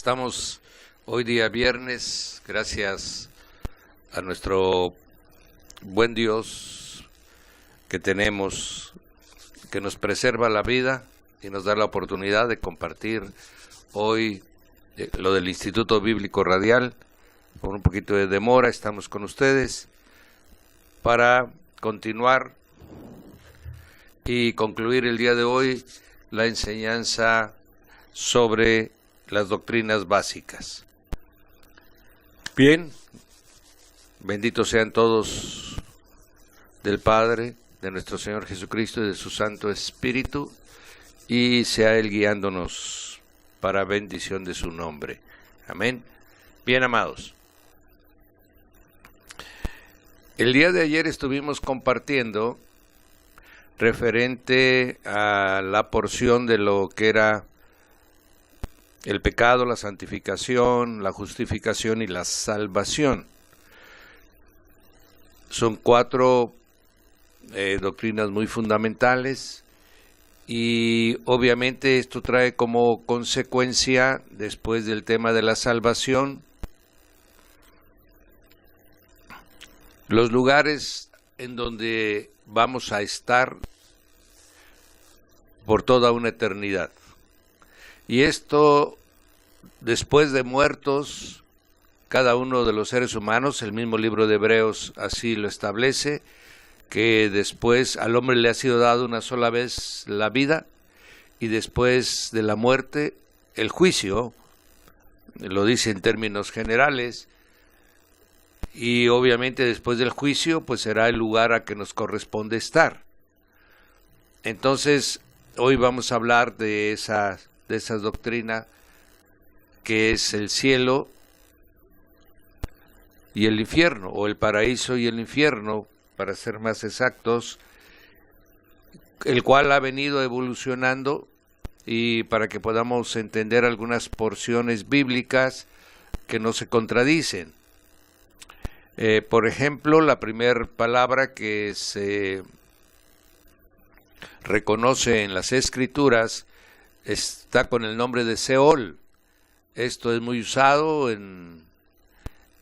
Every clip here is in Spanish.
Estamos hoy día viernes, gracias a nuestro buen Dios que tenemos, que nos preserva la vida y nos da la oportunidad de compartir hoy lo del Instituto Bíblico Radial. Con un poquito de demora estamos con ustedes para continuar y concluir el día de hoy la enseñanza sobre las doctrinas básicas. Bien, benditos sean todos del Padre, de nuestro Señor Jesucristo y de su Santo Espíritu, y sea Él guiándonos para bendición de su nombre. Amén. Bien, amados. El día de ayer estuvimos compartiendo referente a la porción de lo que era el pecado, la santificación, la justificación y la salvación. Son cuatro doctrinas muy fundamentales y obviamente esto trae como consecuencia, después del tema de la salvación, los lugares en donde vamos a estar por toda una eternidad. Y esto, después de muertos, cada uno de los seres humanos, el mismo libro de Hebreos así lo establece, que después al hombre le ha sido dado una sola vez la vida, y después de la muerte, el juicio, lo dice en términos generales, y obviamente después del juicio, pues será el lugar a que nos corresponde estar. Entonces, hoy vamos a hablar de esa doctrina que es el cielo y el infierno, o el paraíso y el infierno, para ser más exactos, el cual ha venido evolucionando, y para que podamos entender algunas porciones bíblicas que no se contradicen. Por ejemplo, la primera palabra que se reconoce en las Escrituras está con el nombre de Seol. Esto es muy usado en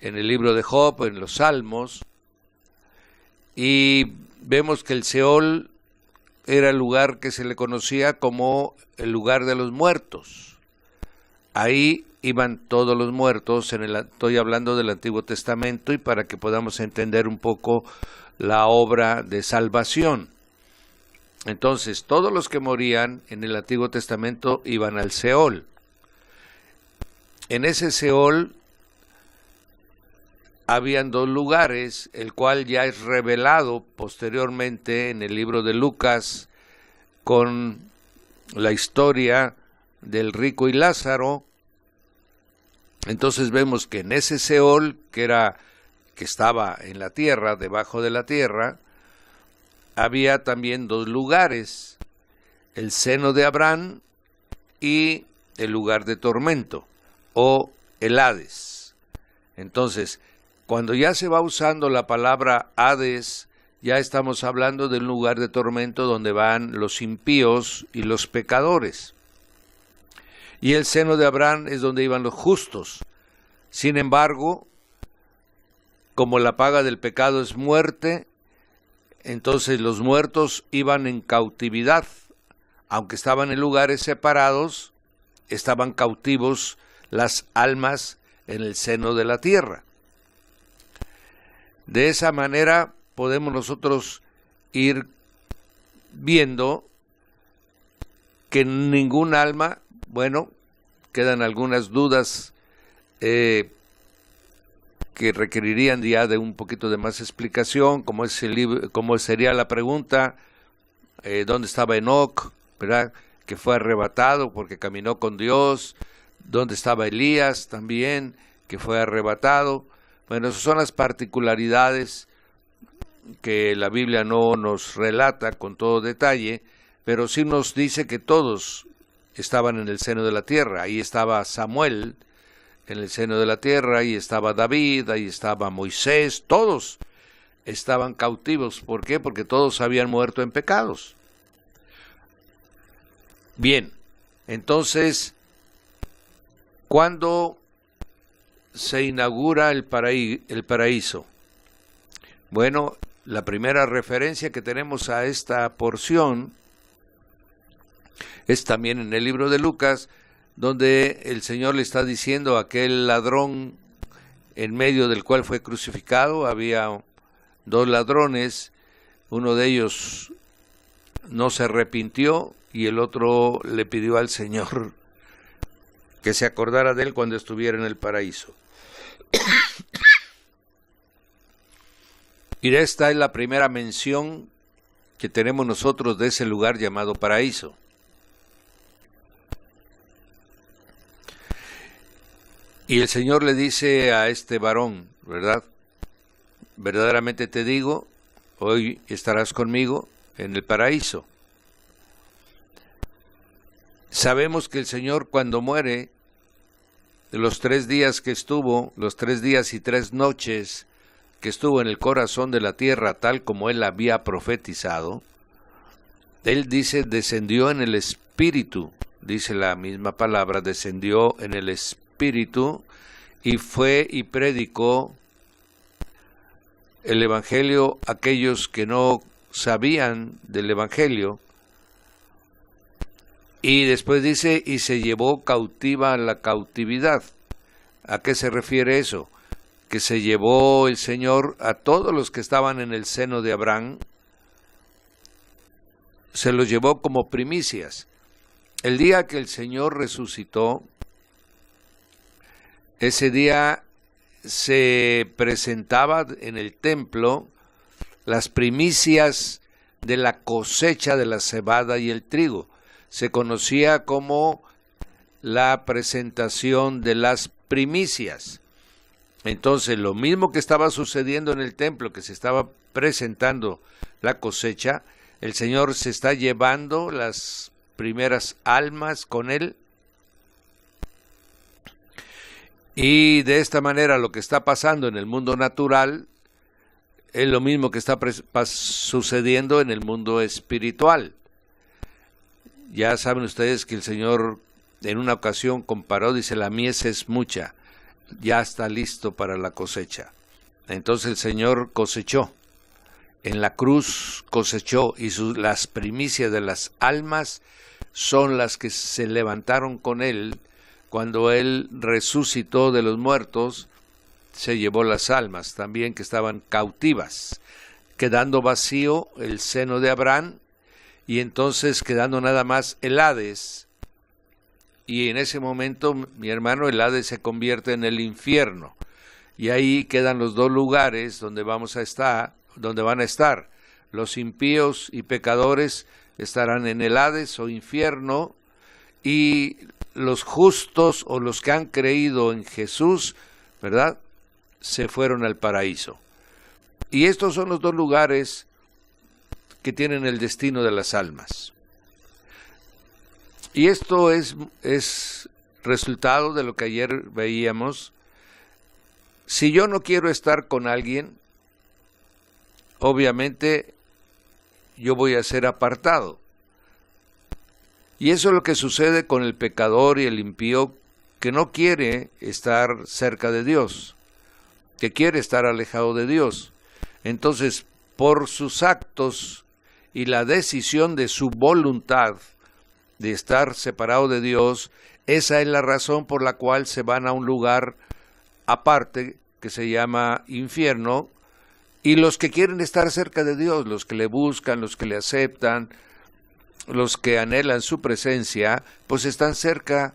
el libro de Job, en los Salmos, y vemos que el Seol era el lugar que se le conocía como el lugar de los muertos. Ahí iban todos los muertos, estoy hablando del Antiguo Testamento, y para que podamos entender un poco la obra de salvación. Entonces, todos los que morían en el Antiguo Testamento iban al Seol. En ese Seol habían dos lugares, el cual ya es revelado posteriormente en el libro de Lucas, con la historia del rico y Lázaro. Entonces vemos que en ese Seol, que estaba en la tierra, debajo de la tierra, había también dos lugares, el seno de Abraham y el lugar de tormento, o el Hades. Entonces, cuando ya se va usando la palabra Hades, ya estamos hablando de un lugar de tormento donde van los impíos y los pecadores. Y el seno de Abraham es donde iban los justos. Sin embargo, como la paga del pecado es muerte, entonces los muertos iban en cautividad. Aunque estaban en lugares separados, estaban cautivos las almas en el seno de la tierra. De esa manera podemos nosotros ir viendo que ningún alma, bueno, quedan algunas dudas que requerirían ya de un poquito de más explicación, como sería la pregunta, ¿dónde estaba Enoc? ¿Verdad? Que fue arrebatado porque caminó con Dios. ¿Dónde estaba Elías también? Que fue arrebatado. Bueno, esas son las particularidades que la Biblia no nos relata con todo detalle, pero sí nos dice que todos estaban en el seno de la tierra. Ahí estaba Samuel en el seno de la tierra, ahí estaba David, ahí estaba Moisés, todos estaban cautivos. ¿Por qué? Porque todos habían muerto en pecados. Bien, entonces ¿Cuándo se inaugura el paraíso? Bueno, la primera referencia que tenemos a esta porción es también en el libro de Lucas, donde el Señor le está diciendo a aquel ladrón en medio del cual fue crucificado. Había dos ladrones, uno de ellos no se arrepintió y el otro le pidió al Señor que se acordara de él cuando estuviera en el paraíso. Y esta es la primera mención que tenemos nosotros de ese lugar llamado paraíso. Y el Señor le dice a este varón, ¿verdad? Verdaderamente te digo, hoy estarás conmigo en el paraíso. Sabemos que el Señor, cuando muere, los 3 días que estuvo, los 3 días y 3 noches que estuvo en el corazón de la tierra, tal como Él había profetizado, Él dice, descendió en el Espíritu, dice la misma palabra, descendió en el Espíritu, y fue y predicó el Evangelio a aquellos que no sabían del Evangelio. Y después dice, y se llevó cautiva la cautividad. ¿A qué se refiere eso? Que se llevó el Señor a todos los que estaban en el seno de Abraham, se los llevó como primicias. El día que el Señor resucitó, ese día se presentaba en el templo las primicias de la cosecha de la cebada y el trigo. Se conocía como la presentación de las primicias. Entonces, lo mismo que estaba sucediendo en el templo, que se estaba presentando la cosecha, el Señor se está llevando las primeras almas con Él. Y de esta manera lo que está pasando en el mundo natural es lo mismo que está sucediendo en el mundo espiritual. Ya saben ustedes que el Señor en una ocasión comparó, dice, la mies es mucha, ya está listo para la cosecha. Entonces el Señor cosechó, en la cruz cosechó, y las primicias de las almas son las que se levantaron con Él. Cuando Él resucitó de los muertos, se llevó las almas también que estaban cautivas, quedando vacío el seno de Abraham, y entonces quedando nada más el Hades. Y en ese momento, mi hermano, el Hades se convierte en el infierno. Y ahí quedan los dos lugares donde van a estar. Los impíos y pecadores estarán en el Hades o infierno, y los justos o los que han creído en Jesús, ¿verdad?, se fueron al paraíso. Y estos son los dos lugares que tienen el destino de las almas. Y esto es resultado de lo que ayer veíamos. Si yo no quiero estar con alguien, obviamente yo voy a ser apartado. Y eso es lo que sucede con el pecador y el impío, que no quiere estar cerca de Dios, que quiere estar alejado de Dios. Entonces, por sus actos y la decisión de su voluntad de estar separado de Dios, esa es la razón por la cual se van a un lugar aparte que se llama infierno. Y los que quieren estar cerca de Dios, los que le buscan, los que le aceptan, los que anhelan su presencia, pues están cerca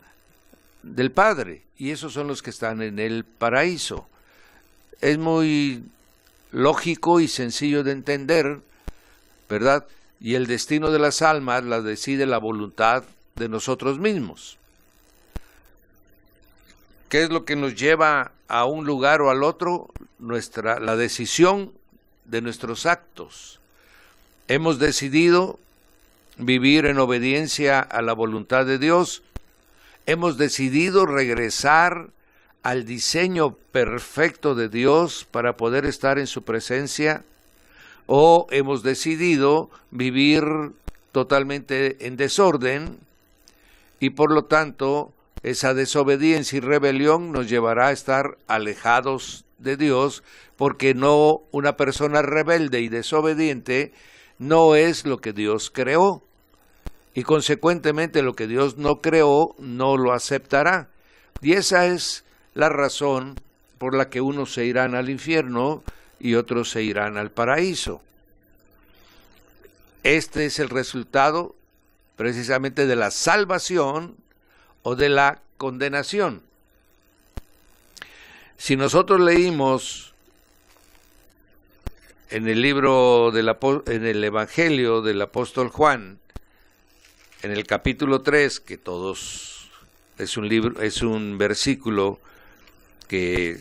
del Padre, y esos son los que están en el paraíso. Es muy lógico y sencillo de entender, ¿verdad? Y el destino de las almas la decide la voluntad de nosotros mismos. ¿Qué es lo que nos lleva a un lugar o al otro? La decisión de nuestros actos. Hemos decidido vivir en obediencia a la voluntad de Dios. Hemos decidido regresar al diseño perfecto de Dios para poder estar en su presencia, o hemos decidido vivir totalmente en desorden y por lo tanto esa desobediencia y rebelión nos llevará a estar alejados de Dios, porque no, una persona rebelde y desobediente no es lo que Dios creó, y consecuentemente lo que Dios no creó no lo aceptará. Y esa es la razón por la que unos se irán al infierno y otros se irán al paraíso. Este es el resultado precisamente de la salvación o de la condenación. Si nosotros leímos en el en el Evangelio del apóstol Juan, en el capítulo 3, que es un versículo que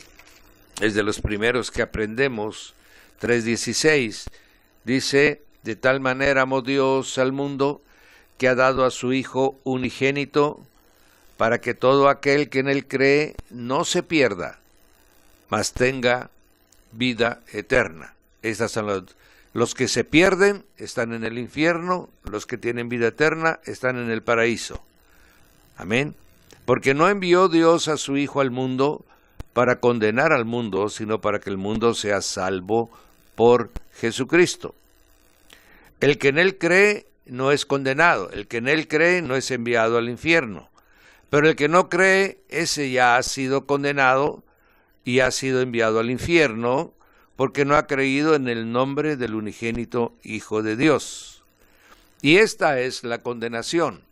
es de los primeros que aprendemos, 3:16, dice: de tal manera amó Dios al mundo, que ha dado a su Hijo unigénito, para que todo aquel que en él cree no se pierda, mas tenga vida eterna. Estas son los que se pierden, están en el infierno; los que tienen vida eterna están en el paraíso. Amén. Porque no envió Dios a su Hijo al mundo para condenar al mundo, sino para que el mundo sea salvo por Jesucristo. El que en él cree no es condenado, el que en él cree no es enviado al infierno, pero el que no cree, ese ya ha sido condenado y ha sido enviado al infierno, porque no ha creído en el nombre del unigénito Hijo de Dios. Y esta es la condenación: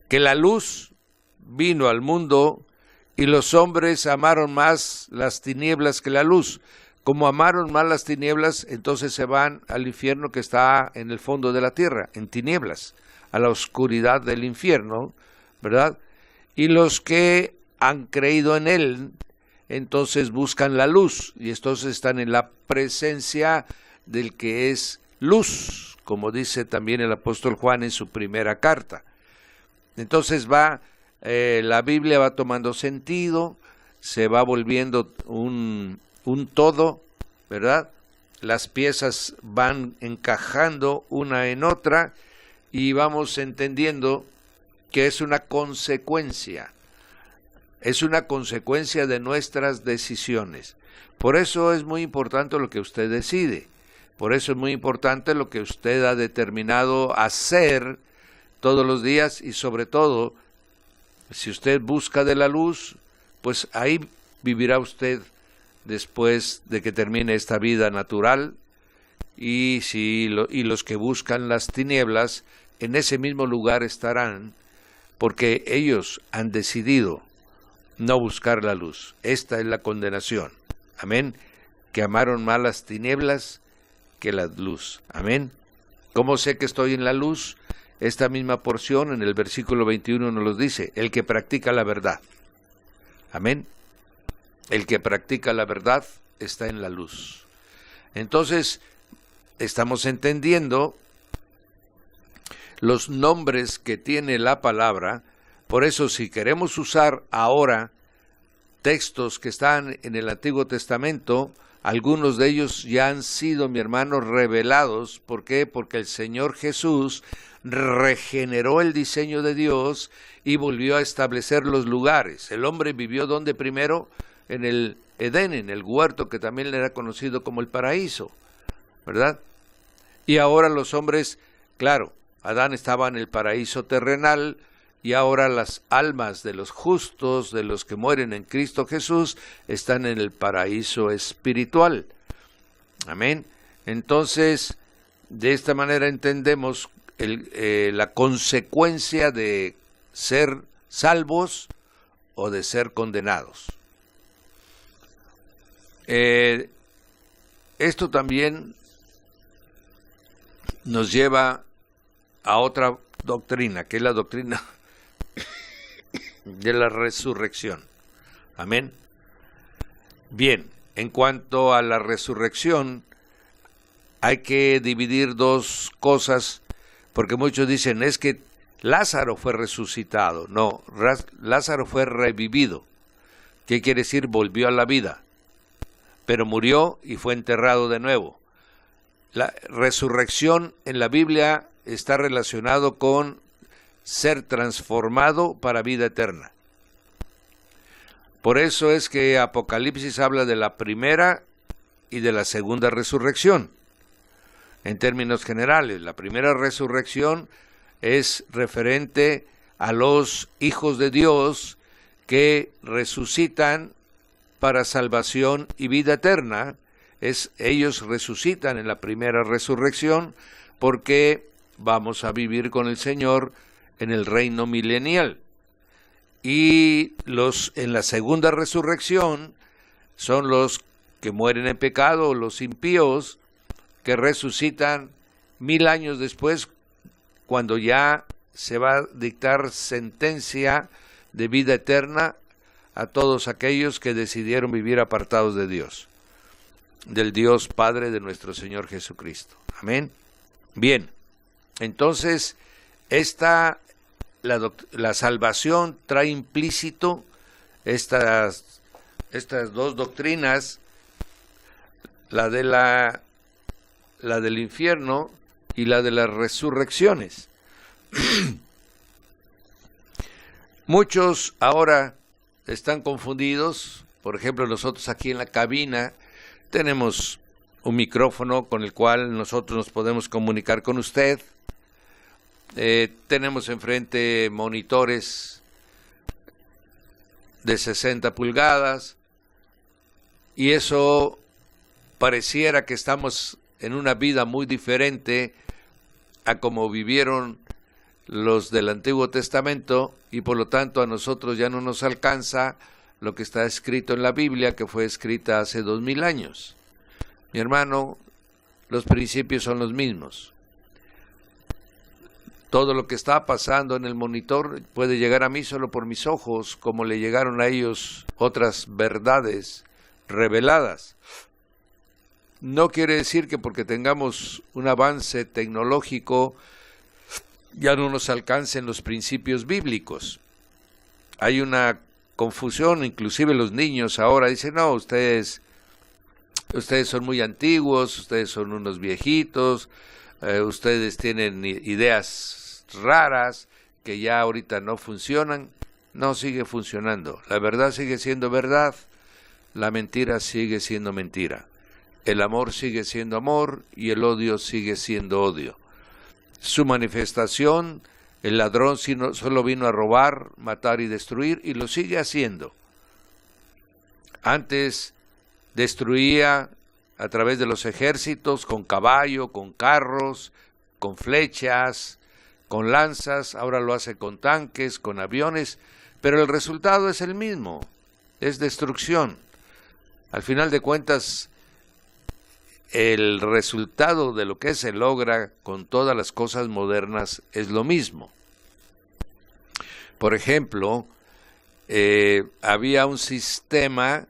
que la luz vino al mundo y los hombres amaron más las tinieblas que la luz. Como amaron más las tinieblas, entonces se van al infierno que está en el fondo de la tierra, en tinieblas, a la oscuridad del infierno, ¿verdad? Y los que han creído en él, entonces buscan la luz, y entonces están en la presencia del que es luz, como dice también el apóstol Juan en su primera carta. Entonces la Biblia va tomando sentido, se va volviendo un todo, ¿verdad? Las piezas van encajando una en otra y vamos entendiendo que es una consecuencia de nuestras decisiones. Por eso es muy importante lo que usted decide, por eso es muy importante lo que usted ha determinado hacer todos los días, y sobre todo, si usted busca de la luz, pues ahí vivirá usted después de que termine esta vida natural, y los que buscan las tinieblas, en ese mismo lugar estarán, porque ellos han decidido no buscar la luz. Esta es la condenación. Amén. Que amaron más las tinieblas que la luz. Amén. ¿Cómo sé que estoy en la luz? Esta misma porción en el versículo 21 nos lo dice: el que practica la verdad. Amén. El que practica la verdad está en la luz. Entonces, estamos entendiendo los nombres que tiene la palabra. Por eso, si queremos usar ahora textos que están en el Antiguo Testamento, algunos de ellos ya han sido, mi hermano, revelados. ¿Por qué? Porque el Señor Jesús regeneró el diseño de Dios y volvió a establecer los lugares. El hombre vivió ¿dónde primero? En el Edén, en el huerto, que también le era conocido como el paraíso, ¿verdad? Y ahora los hombres, claro, Adán estaba en el paraíso terrenal, y ahora las almas de los justos, de los que mueren en Cristo Jesús, están en el paraíso espiritual. Amén. Entonces, de esta manera entendemos la consecuencia de ser salvos o de ser condenados. Esto también nos lleva a otra doctrina, que es la doctrina de la resurrección. Amén. Bien, en cuanto a la resurrección, hay que dividir dos cosas, porque muchos dicen, es que Lázaro fue resucitado. No, Lázaro fue revivido. ¿Qué quiere decir? Volvió a la vida, pero murió y fue enterrado de nuevo. La resurrección en la Biblia está relacionado con ser transformado para vida eterna. Por eso es que Apocalipsis habla de la primera y de la segunda resurrección. En términos generales, la primera resurrección es referente a los hijos de Dios que resucitan para salvación y vida eterna. Ellos resucitan en la primera resurrección porque vamos a vivir con el Señor en el reino milenial. Y en la segunda resurrección son los que mueren en pecado, los impíos, que resucitan 1000 años después, cuando ya se va a dictar sentencia de vida eterna a todos aquellos que decidieron vivir apartados de Dios, del Dios Padre de nuestro Señor Jesucristo. Amén. Bien, entonces la salvación trae implícito estas dos doctrinas, la del infierno y la de las resurrecciones. Muchos ahora están confundidos. Por ejemplo, nosotros aquí en la cabina tenemos un micrófono con el cual nosotros nos podemos comunicar con usted. Tenemos enfrente monitores de 60 pulgadas y eso pareciera que estamos en una vida muy diferente a como vivieron los del Antiguo Testamento, y por lo tanto a nosotros ya no nos alcanza lo que está escrito en la Biblia, que fue escrita hace 2000 años. Mi hermano, los principios son los mismos. Todo lo que está pasando en el monitor puede llegar a mí solo por mis ojos, como le llegaron a ellos otras verdades reveladas. No quiere decir que porque tengamos un avance tecnológico ya no nos alcancen los principios bíblicos. Hay una confusión, inclusive los niños ahora dicen, no, ustedes son muy antiguos, ustedes son unos viejitos, ustedes tienen ideas raras que ya ahorita no funcionan. No, sigue funcionando. La verdad sigue siendo verdad, la mentira sigue siendo mentira. El amor sigue siendo amor y el odio sigue siendo odio. Su manifestación, el ladrón solo vino a robar, matar y destruir, y lo sigue haciendo. Antes destruía a través de los ejércitos, con caballo, con carros, con flechas, con lanzas, ahora lo hace con tanques, con aviones, pero el resultado es el mismo, es destrucción. Al final de cuentas, el resultado de lo que se logra con todas las cosas modernas es lo mismo. Por ejemplo, había un sistema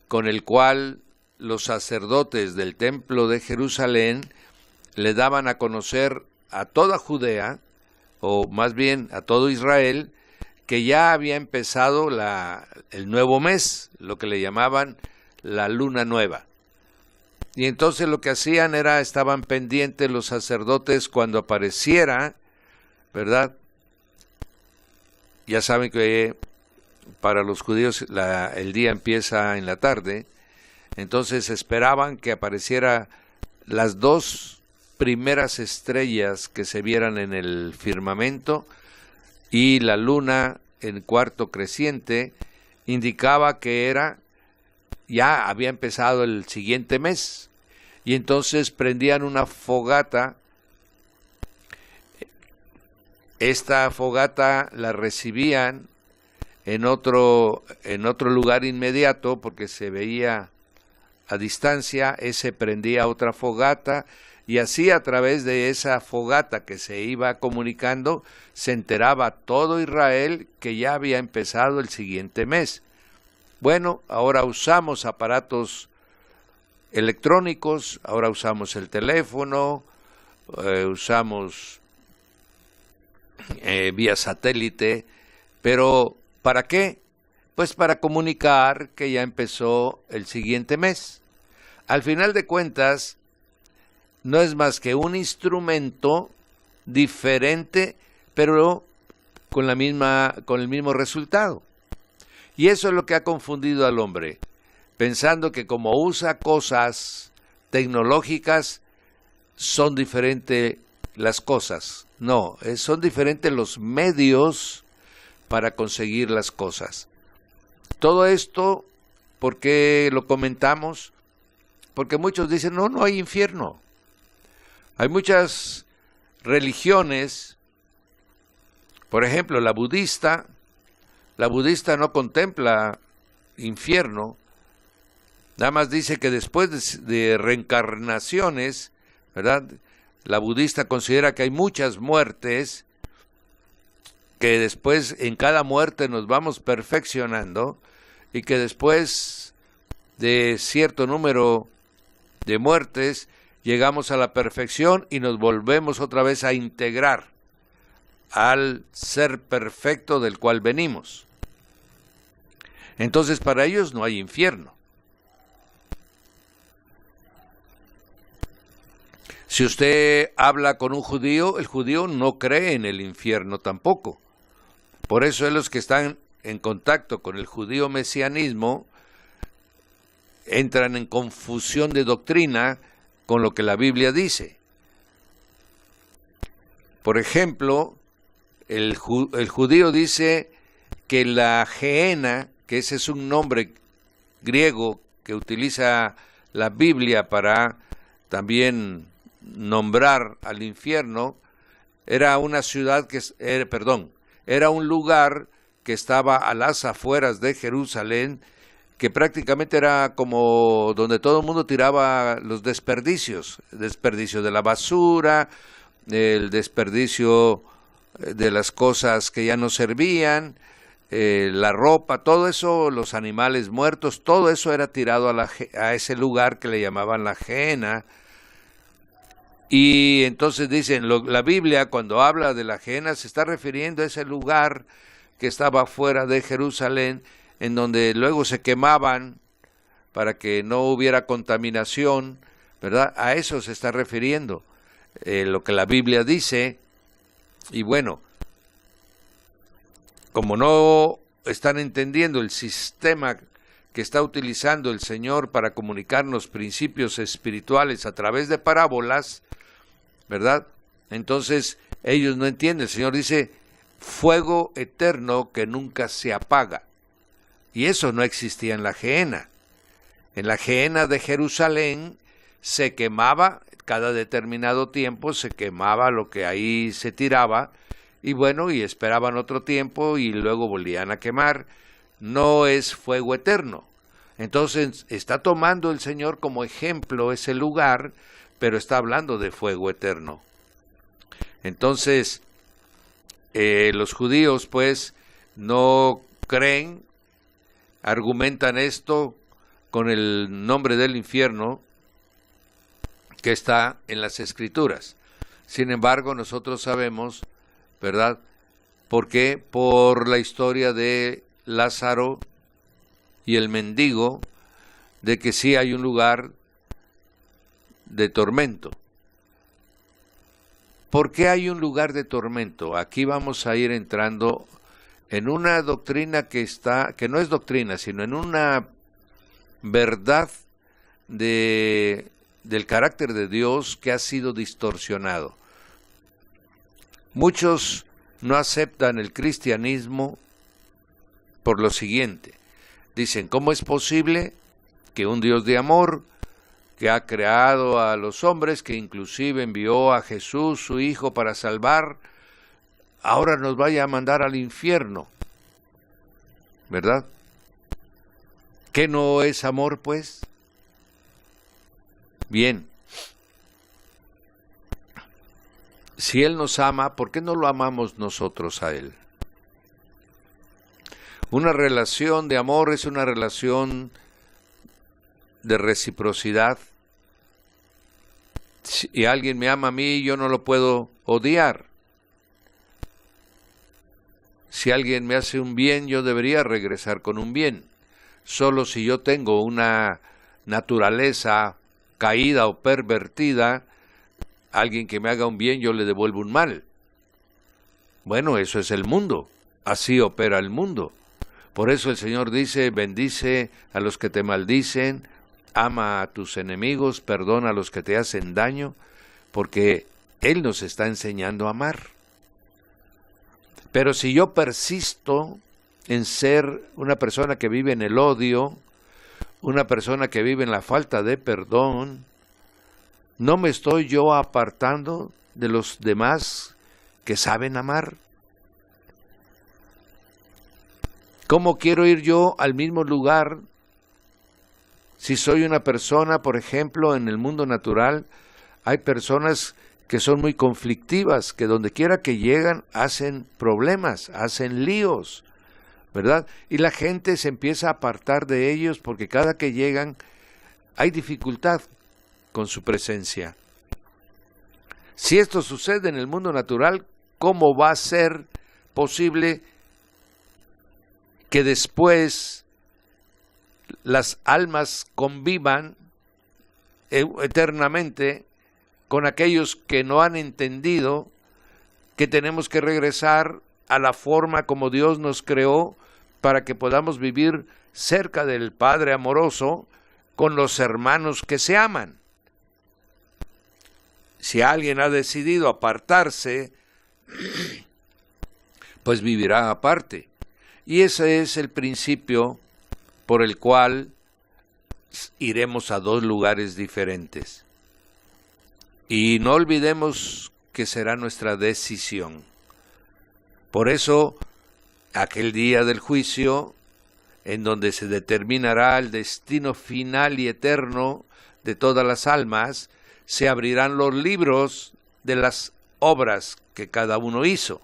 con el cual los sacerdotes del templo de Jerusalén le daban a conocer a toda Judea, o más bien a todo Israel, que ya había empezado el nuevo mes, lo que le llamaban la luna nueva. Y entonces lo que hacían estaban pendientes los sacerdotes cuando apareciera, ¿verdad? Ya saben que para los judíos el día empieza en la tarde, entonces esperaban que apareciera las 2 primeras estrellas que se vieran en el firmamento, y la luna en cuarto creciente indicaba que ya había empezado el siguiente mes, y entonces prendían una fogata. Esta fogata la recibían en otro lugar inmediato, porque se veía a distancia, prendía otra fogata, y así a través de esa fogata que se iba comunicando, se enteraba todo Israel que ya había empezado el siguiente mes. Bueno, ahora usamos aparatos electrónicos, ahora usamos el teléfono, usamos vía satélite, pero ¿para qué? Pues para comunicar que ya empezó el siguiente mes. Al final de cuentas, no es más que un instrumento diferente, pero con el mismo resultado. Y eso es lo que ha confundido al hombre, pensando que como usa cosas tecnológicas, son diferentes las cosas. No, son diferentes los medios para conseguir las cosas. Todo esto, ¿por qué lo comentamos? Porque muchos dicen, no hay infierno. Hay muchas religiones, por ejemplo, la budista no contempla infierno, nada más dice que después de reencarnaciones, ¿verdad? La budista considera que hay muchas muertes, que después en cada muerte nos vamos perfeccionando y que después de cierto número de muertes llegamos a la perfección y nos volvemos otra vez a integrar al ser perfecto del cual venimos. Entonces para ellos no hay infierno. Si usted habla con un judío, el judío no cree en el infierno tampoco. Por eso es los que están en contacto con el judío mesianismo entran en confusión de doctrina con lo que la Biblia dice. Por ejemplo, el judío dice que la Gehenna, que ese es un nombre griego que utiliza la Biblia para también nombrar al infierno, era una ciudad era un lugar que estaba a las afueras de Jerusalén, que prácticamente era como donde todo el mundo tiraba los desperdicios, el desperdicio de la basura, el desperdicio de las cosas que ya no servían, la ropa, todo eso, los animales muertos, todo eso era tirado a ese lugar que le llamaban la Gehenna. Y entonces dicen, la Biblia cuando habla de la Gehenna se está refiriendo a ese lugar que estaba fuera de Jerusalén, en donde luego se quemaban para que no hubiera contaminación, ¿verdad? A eso se está refiriendo lo que la Biblia dice. Y bueno, como no están entendiendo el sistema que está utilizando el Señor para comunicarnos principios espirituales a través de parábolas, ¿verdad? Entonces ellos no entienden. El Señor dice, fuego eterno que nunca se apaga. Y eso no existía en la Gehenna. En la Gehenna de Jerusalén se quemaba, cada determinado tiempo se quemaba lo que ahí se tiraba, y bueno, y esperaban otro tiempo y luego volvían a quemar. No es fuego eterno. Entonces está tomando el Señor como ejemplo ese lugar, pero está hablando de fuego eterno. Entonces, los judíos pues no creen, argumentan esto con el nombre del infierno que está en las Escrituras. Sin embargo, nosotros sabemos, ¿verdad? ¿Por qué? Por la historia de Lázaro y el mendigo, de que sí hay un lugar de tormento. ¿Por qué hay un lugar de tormento? Aquí vamos a ir entrando en una doctrina que no es doctrina, sino en una verdad del carácter de Dios que ha sido distorsionado. Muchos no aceptan el cristianismo por lo siguiente. Dicen, ¿cómo es posible que un Dios de amor, que ha creado a los hombres, que inclusive envió a Jesús, su Hijo, para salvar, ahora nos vaya a mandar al infierno? ¿Verdad? ¿Qué no es amor, pues? Bien. Si Él nos ama, ¿por qué no lo amamos nosotros a Él? Una relación de amor es una relación de reciprocidad. Si alguien me ama a mí, yo no lo puedo odiar. Si alguien me hace un bien, yo debería regresar con un bien. Solo si yo tengo una naturaleza caída o pervertida, alguien que me haga un bien, yo le devuelvo un mal. Bueno, eso es el mundo, así opera el mundo. Por eso el Señor dice, bendice a los que te maldicen, ama a tus enemigos, perdona a los que te hacen daño, porque Él nos está enseñando a amar. Pero si yo persisto en ser una persona que vive en el odio, una persona que vive en la falta de perdón, no me estoy yo apartando de los demás que saben amar. ¿Cómo quiero ir yo al mismo lugar si soy una persona, por ejemplo, en el mundo natural? Hay personas que son muy conflictivas, que donde quiera que llegan hacen problemas, hacen líos, ¿verdad? Y la gente se empieza a apartar de ellos porque cada que llegan hay dificultad con su presencia. Si esto sucede en el mundo natural, ¿cómo va a ser posible que después las almas convivan eternamente con aquellos que no han entendido que tenemos que regresar a la forma como Dios nos creó para que podamos vivir cerca del Padre amoroso con los hermanos que se aman? Si alguien ha decidido apartarse, pues vivirá aparte. Y ese es el principio por el cual iremos a dos lugares diferentes. Y no olvidemos que será nuestra decisión. Por eso, aquel día del juicio, en donde se determinará el destino final y eterno de todas las almas, se abrirán los libros de las obras que cada uno hizo.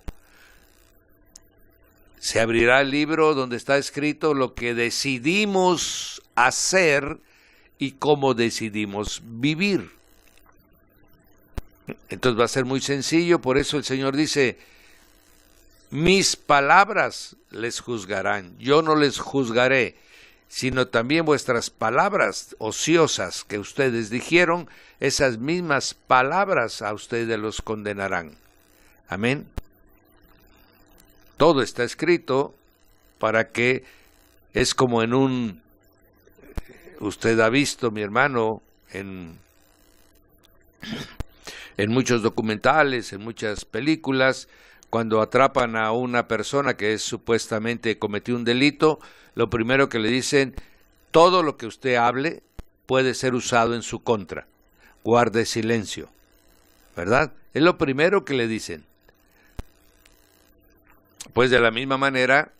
Se abrirá el libro donde está escrito lo que decidimos hacer y cómo decidimos vivir. Entonces va a ser muy sencillo, por eso el Señor dice, mis palabras les juzgarán, yo no les juzgaré, sino también vuestras palabras ociosas que ustedes dijeron, esas mismas palabras a ustedes los condenarán. Amén. Todo está escrito para que es como usted ha visto, mi hermano, en muchos documentales, en muchas películas, cuando atrapan a una persona que supuestamente cometió un delito, lo primero que le dicen, todo lo que usted hable puede ser usado en su contra. Guarde silencio, ¿verdad? Es lo primero que le dicen. Pues de la misma manera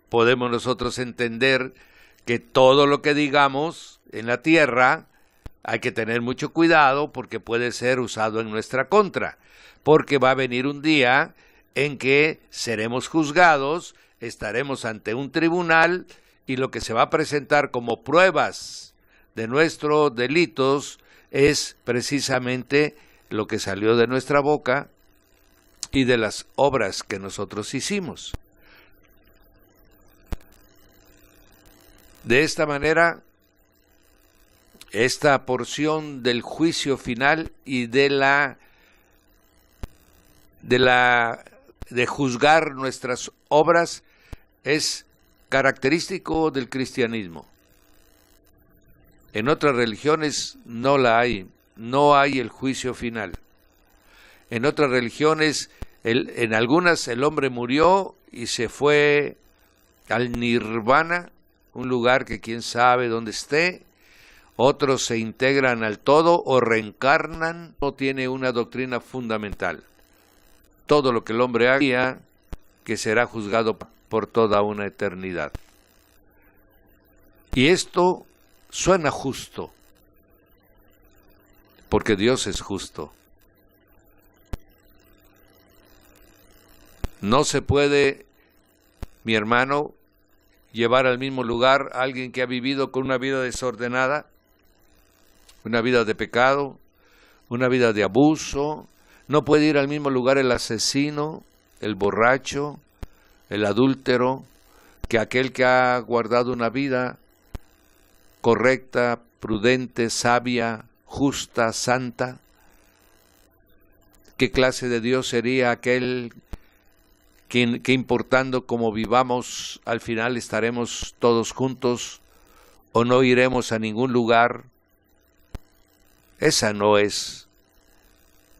podemos nosotros entender que todo lo que digamos en la tierra hay que tener mucho cuidado porque puede ser usado en nuestra contra, porque va a venir un día en que seremos juzgados, estaremos ante un tribunal y lo que se va a presentar como pruebas de nuestros delitos es precisamente lo que salió de nuestra boca y de las obras que nosotros hicimos. De esta manera, esta porción del juicio final y de juzgar nuestras obras es característico del cristianismo. En otras religiones no la hay, no hay el juicio final. En otras religiones, en algunas el hombre murió y se fue al nirvana, un lugar que quién sabe dónde esté. Otros se integran al todo o reencarnan. No tiene una doctrina fundamental. Todo lo que el hombre haga, que será juzgado por toda una eternidad. Y esto suena justo, porque Dios es justo. No se puede, mi hermano, llevar al mismo lugar a alguien que ha vivido con una vida desordenada, una vida de pecado, una vida de abuso. No puede ir al mismo lugar el asesino, el borracho, el adúltero, que aquel que ha guardado una vida correcta, prudente, sabia, justa, santa. ¿Qué clase de Dios sería aquel que importando cómo vivamos, al final estaremos todos juntos o no iremos a ningún lugar. Esa no es,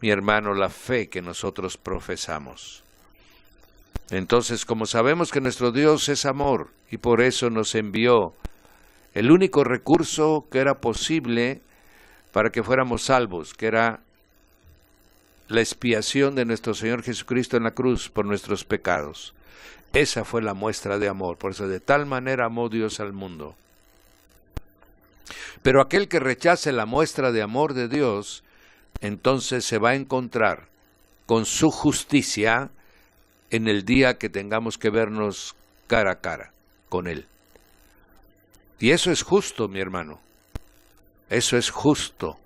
mi hermano, la fe que nosotros profesamos. Entonces, como sabemos que nuestro Dios es amor y por eso nos envió el único recurso que era posible para que fuéramos salvos, que era la expiación de nuestro Señor Jesucristo en la cruz por nuestros pecados. Esa fue la muestra de amor. Por eso, de tal manera amó Dios al mundo. Pero aquel que rechace la muestra de amor de Dios, entonces se va a encontrar con su justicia en el día que tengamos que vernos cara a cara con Él. Y eso es justo, mi hermano. Eso es justo.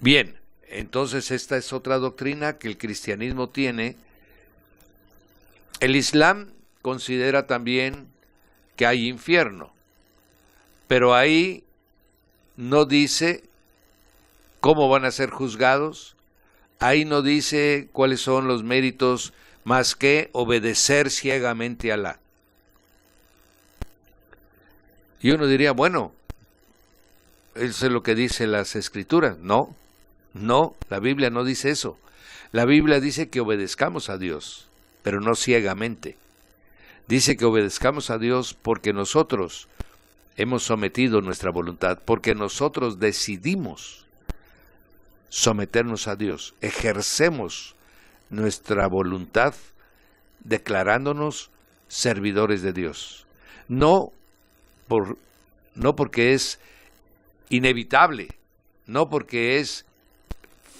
Bien, entonces esta es otra doctrina que el cristianismo tiene. El Islam considera también que hay infierno, pero ahí no dice cómo van a ser juzgados, ahí no dice cuáles son los méritos más que obedecer ciegamente a Alá. Y uno diría, bueno, eso es lo que dice las Escrituras. No, la Biblia no dice eso. La Biblia dice que obedezcamos a Dios, pero no ciegamente. Dice que obedezcamos a Dios porque nosotros hemos sometido nuestra voluntad, porque nosotros decidimos someternos a Dios, ejercemos nuestra voluntad declarándonos servidores de Dios. No porque es inevitable, no porque es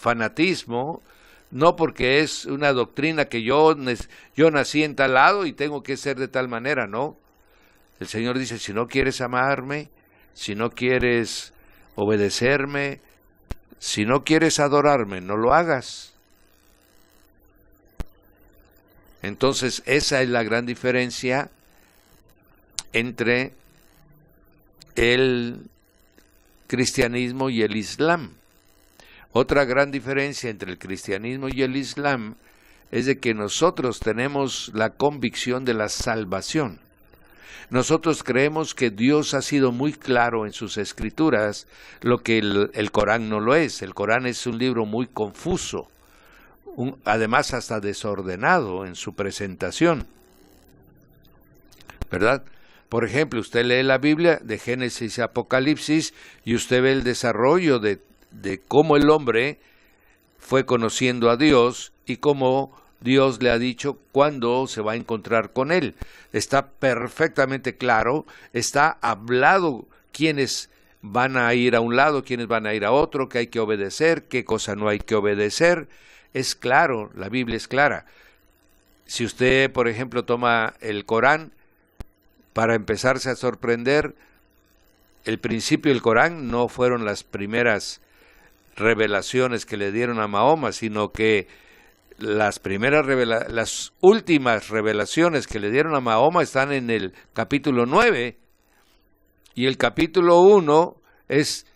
fanatismo, no porque es una doctrina que yo nací en tal lado y tengo que ser de tal manera, no. El Señor dice, si no quieres amarme, si no quieres obedecerme, si no quieres adorarme, no lo hagas. Entonces, esa es la gran diferencia entre el cristianismo y el Islam. Otra gran diferencia entre el cristianismo y el Islam es de que nosotros tenemos la convicción de la salvación. Nosotros creemos que Dios ha sido muy claro en sus escrituras, lo que el Corán no lo es. El Corán es un libro muy confuso, además hasta desordenado en su presentación, ¿verdad? Por ejemplo, usted lee la Biblia de Génesis y Apocalipsis y usted ve el desarrollo de cómo el hombre fue conociendo a Dios y cómo Dios le ha dicho cuándo se va a encontrar con Él. Está perfectamente claro, está hablado quiénes van a ir a un lado, quiénes van a ir a otro, qué hay que obedecer, qué cosa no hay que obedecer. Es claro, la Biblia es clara. Si usted, por ejemplo, toma el Corán, para empezarse a sorprender, el principio del Corán no fueron las primeras revelaciones que le dieron a Mahoma, sino que las últimas revelaciones que le dieron a Mahoma están en el capítulo 9, y el capítulo 1 es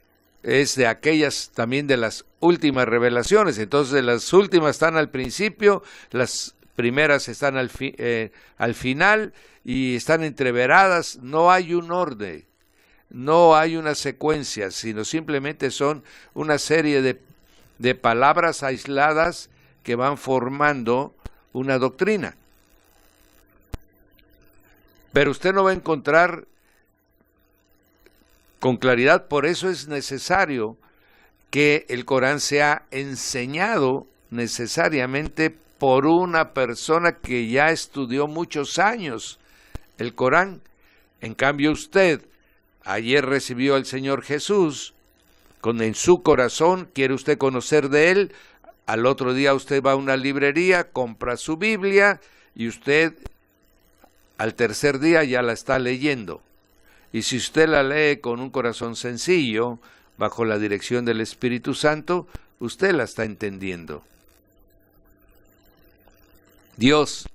de aquellas también de las últimas revelaciones. Entonces las últimas están al principio, las primeras están al final y están entreveradas. No hay un orden, no hay una secuencia, sino simplemente son una serie de palabras aisladas que van formando una doctrina. Pero usted no va a encontrar con claridad, por eso es necesario que el Corán sea enseñado necesariamente por una persona que ya estudió muchos años el Corán. En cambio usted, ayer recibió al Señor Jesús, en su corazón quiere usted conocer de Él, al otro día usted va a una librería, compra su Biblia y usted al tercer día ya la está leyendo. Y si usted la lee con un corazón sencillo, bajo la dirección del Espíritu Santo, usted la está entendiendo. Dios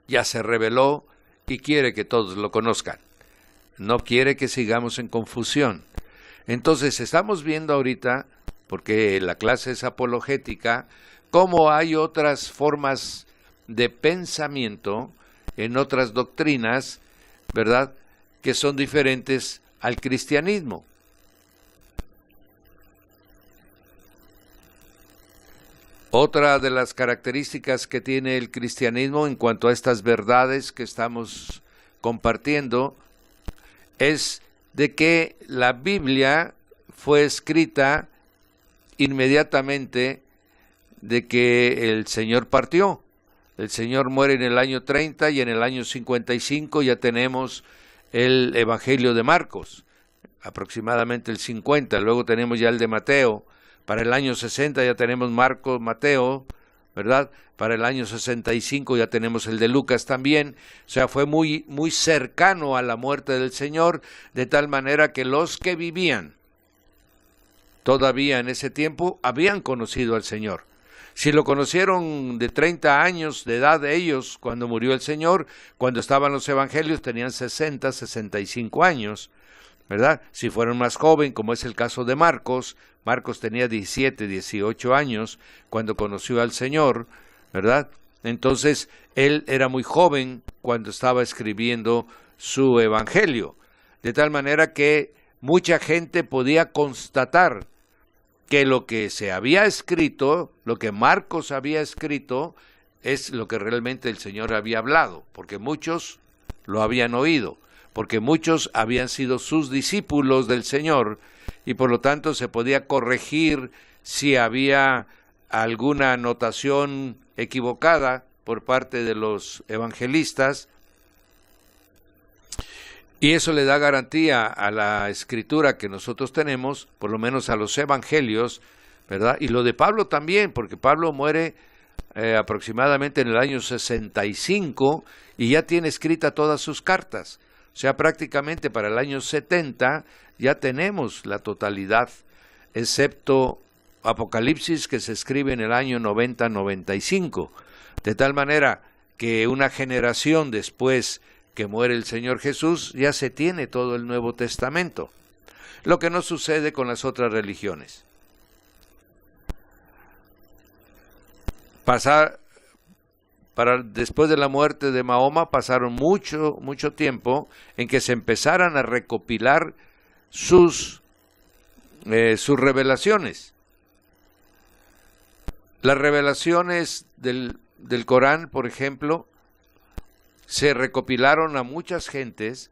ya se reveló y quiere que todos lo conozcan. No quiere que sigamos en confusión. Entonces estamos viendo ahorita, porque la clase es apologética, cómo hay otras formas de pensamiento en otras doctrinas, ¿verdad?, que son diferentes al cristianismo. Otra de las características que tiene el cristianismo en cuanto a estas verdades que estamos compartiendo es de que la Biblia fue escrita inmediatamente de que el Señor partió. El Señor muere en el año 30 y en el año 55 ya tenemos el Evangelio de Marcos, aproximadamente el 50, luego tenemos ya el de Mateo. Para el año 60 ya tenemos Marcos, Mateo, ¿verdad? Para el año 65 ya tenemos el de Lucas también. O sea, fue muy cercano a la muerte del Señor, de tal manera que los que vivían todavía en ese tiempo habían conocido al Señor. Si lo conocieron de 30 años de edad de ellos cuando murió el Señor, cuando estaban los evangelios tenían 60, 65 años, ¿verdad? Si fueron más joven, como es el caso de Marcos, Marcos tenía 17, 18 años cuando conoció al Señor, ¿verdad? Entonces, él era muy joven cuando estaba escribiendo su evangelio, de tal manera que mucha gente podía constatar que lo que se había escrito, lo que Marcos había escrito, es lo que realmente el Señor había hablado, porque muchos lo habían oído, porque muchos habían sido sus discípulos del Señor, y por lo tanto se podía corregir si había alguna anotación equivocada por parte de los evangelistas, y eso le da garantía a la escritura que nosotros tenemos, por lo menos a los evangelios, ¿verdad? Y lo de Pablo también, porque Pablo muere aproximadamente en el año 65 y ya tiene escrita todas sus cartas. O sea, prácticamente para el año 70 ya tenemos la totalidad, excepto Apocalipsis, que se escribe en el año 90-95. De tal manera que una generación después que muere el Señor Jesús, ya se tiene todo el Nuevo Testamento, lo que no sucede con las otras religiones. Después de la muerte de Mahoma pasaron mucho tiempo en que se empezaran a recopilar sus revelaciones. Las revelaciones del Corán, por ejemplo, se recopilaron a muchas gentes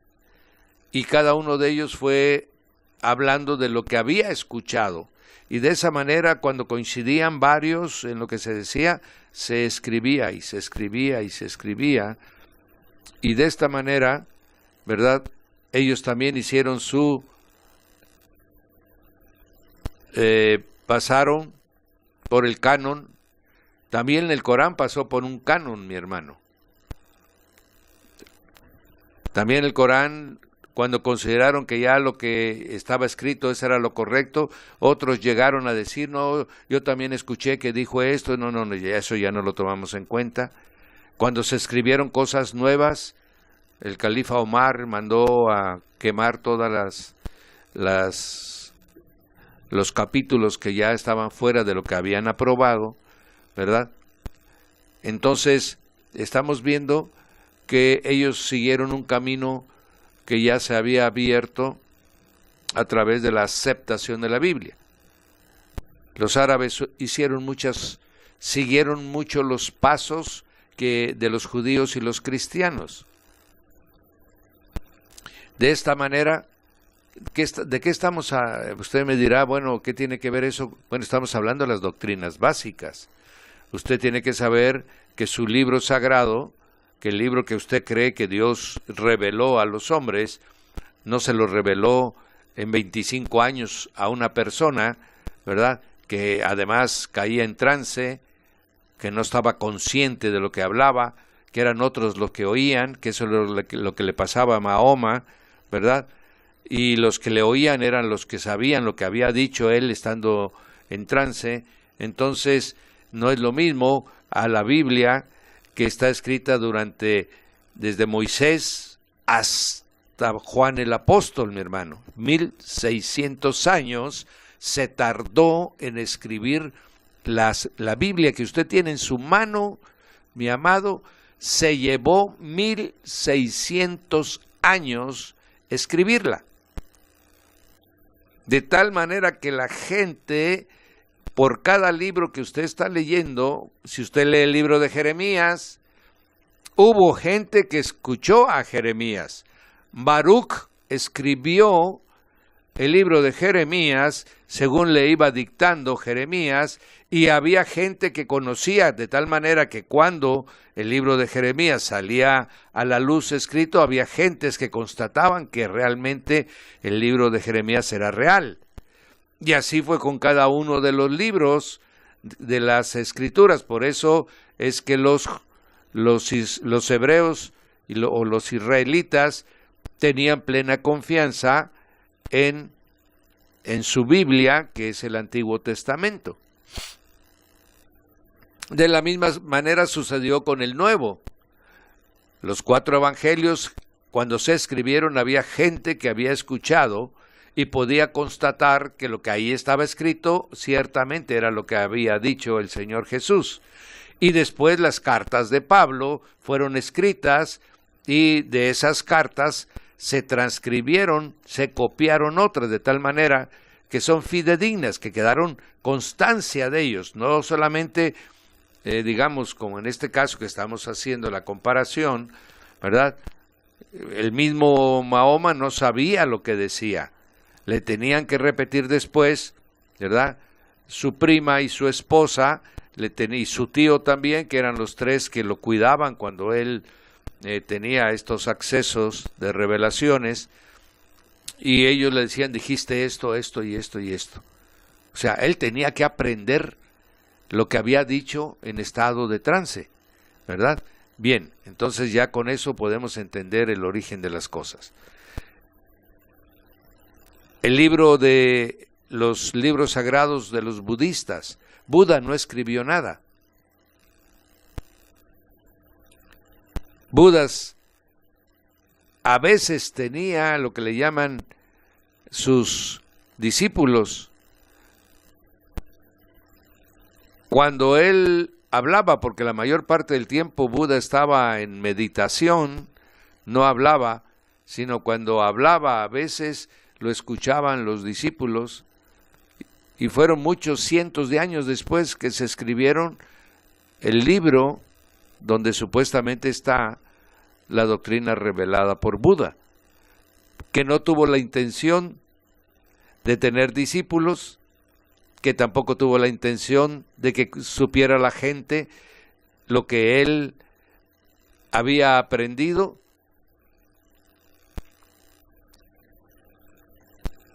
y cada uno de ellos fue hablando de lo que había escuchado. Y de esa manera, cuando coincidían varios en lo que se decía, se escribía y se escribía y se escribía. Y de esta manera, ¿verdad?, ellos también hicieron pasaron por el canon. También el Corán pasó por un canon, mi hermano. También el Corán, cuando consideraron que ya lo que estaba escrito eso era lo correcto, otros llegaron a decir, no, yo también escuché que dijo esto, no, eso ya no lo tomamos en cuenta. Cuando se escribieron cosas nuevas, el califa Omar mandó a quemar todas los capítulos que ya estaban fuera de lo que habían aprobado, ¿verdad? Entonces, estamos viendo que ellos siguieron un camino que ya se había abierto a través de la aceptación de la Biblia. Los árabes siguieron mucho los pasos de los judíos y los cristianos. De esta manera, ¿de qué estamos? Usted me dirá, bueno, ¿qué tiene que ver eso? Bueno, estamos hablando de las doctrinas básicas. Usted tiene que saber que su libro sagrado, que el libro que usted cree que Dios reveló a los hombres, no se lo reveló en 25 años a una persona, ¿verdad?, que además caía en trance, que no estaba consciente de lo que hablaba, que eran otros los que oían, que eso es lo que le pasaba a Mahoma, ¿verdad? Y los que le oían eran los que sabían lo que había dicho él estando en trance. Entonces, no es lo mismo a la Biblia, que está escrita desde Moisés hasta Juan el Apóstol, mi hermano. 1600 años se tardó en escribir la Biblia que usted tiene en su mano, mi amado, se llevó 1600 años escribirla. De tal manera que la gente, por cada libro que usted está leyendo, si usted lee el libro de Jeremías, hubo gente que escuchó a Jeremías. Baruch escribió el libro de Jeremías según le iba dictando Jeremías, y había gente que conocía, de tal manera que cuando el libro de Jeremías salía a la luz escrito, había gentes que constataban que realmente el libro de Jeremías era real. Y así fue con cada uno de los libros de las Escrituras. Por eso es que los hebreos o los israelitas tenían plena confianza en su Biblia, que es el Antiguo Testamento. De la misma manera sucedió con el Nuevo. Los 4 evangelios, cuando se escribieron, había gente que había escuchado y podía constatar que lo que ahí estaba escrito ciertamente era lo que había dicho el Señor Jesús. Y después las cartas de Pablo fueron escritas, y de esas cartas se transcribieron, se copiaron otras, de tal manera que son fidedignas, que quedaron constancia de ellos, no solamente digamos, como en este caso que estamos haciendo la comparación, ¿verdad? El mismo Mahoma no sabía lo que decía, le tenían que repetir después, ¿verdad? Su prima y su esposa, y su tío también, que eran los 3 que lo cuidaban cuando él tenía estos accesos de revelaciones, y ellos le decían, dijiste esto, esto y esto y esto. O sea, él tenía que aprender lo que había dicho en estado de trance, ¿verdad? Bien, entonces ya con eso podemos entender el origen de las cosas. El libro de los libros sagrados de los budistas, Buda no escribió nada. Buda a veces tenía lo que le llaman sus discípulos. Cuando él hablaba, porque la mayor parte del tiempo Buda estaba en meditación, no hablaba, sino cuando hablaba a veces lo escuchaban los discípulos, y fueron muchos cientos de años después que se escribieron el libro donde supuestamente está la doctrina revelada por Buda, que no tuvo la intención de tener discípulos, que tampoco tuvo la intención de que supiera la gente lo que él había aprendido.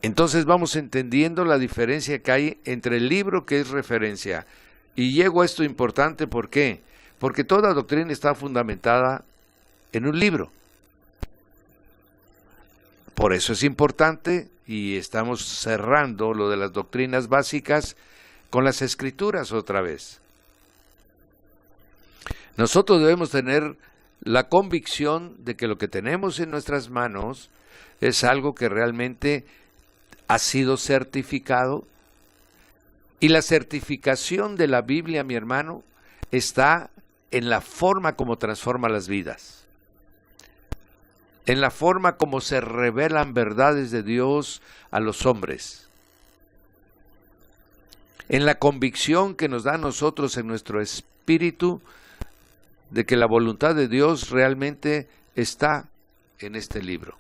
Entonces vamos entendiendo la diferencia que hay entre el libro que es referencia. Y llego a esto importante, ¿por qué? Porque toda doctrina está fundamentada en un libro. Por eso es importante, y estamos cerrando lo de las doctrinas básicas con las Escrituras otra vez. Nosotros debemos tener la convicción de que lo que tenemos en nuestras manos es algo que realmente ha sido certificado, y la certificación de la Biblia, mi hermano, está en la forma como transforma las vidas, en la forma como se revelan verdades de Dios a los hombres, en la convicción que nos da a nosotros en nuestro espíritu de que la voluntad de Dios realmente está en este libro.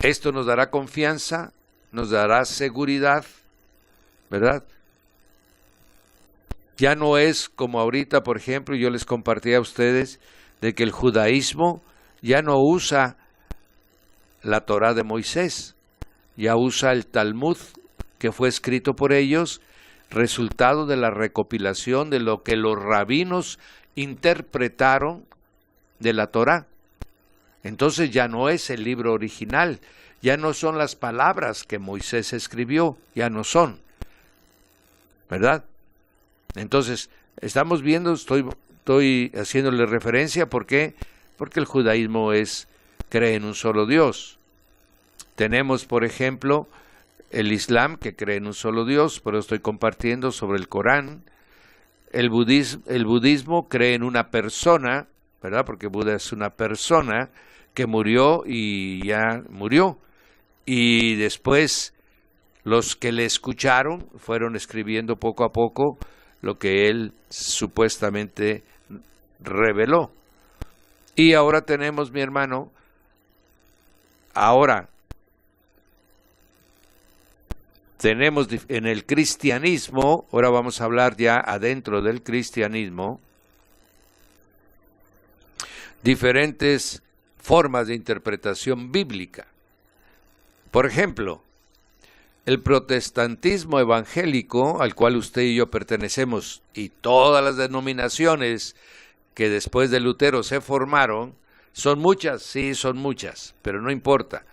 Esto nos dará confianza, nos dará seguridad, ¿verdad? Ya no es como ahorita, por ejemplo, yo les compartí a ustedes de que el judaísmo ya no usa la Torá de Moisés, ya usa el Talmud que fue escrito por ellos, resultado de la recopilación de lo que los rabinos interpretaron de la Torá. Entonces ya no es el libro original, ya no son las palabras que Moisés escribió, ya no son, ¿verdad? Entonces, estamos viendo, estoy haciéndole referencia, ¿por qué? Porque el judaísmo cree en un solo Dios. Tenemos, por ejemplo, el Islam, que cree en un solo Dios, pero estoy compartiendo sobre el Corán. el budismo cree en una persona, ¿verdad? Porque Buda es una persona que murió y ya murió. Y después los que le escucharon fueron escribiendo poco a poco lo que él supuestamente reveló. Y ahora tenemos, mi hermano, tenemos en el cristianismo, ahora vamos a hablar ya adentro del cristianismo, diferentes formas de interpretación bíblica. Por ejemplo, el protestantismo evangélico, al cual usted y yo pertenecemos, y todas las denominaciones que después de Lutero se formaron, son muchas, sí, son muchas, pero no importa,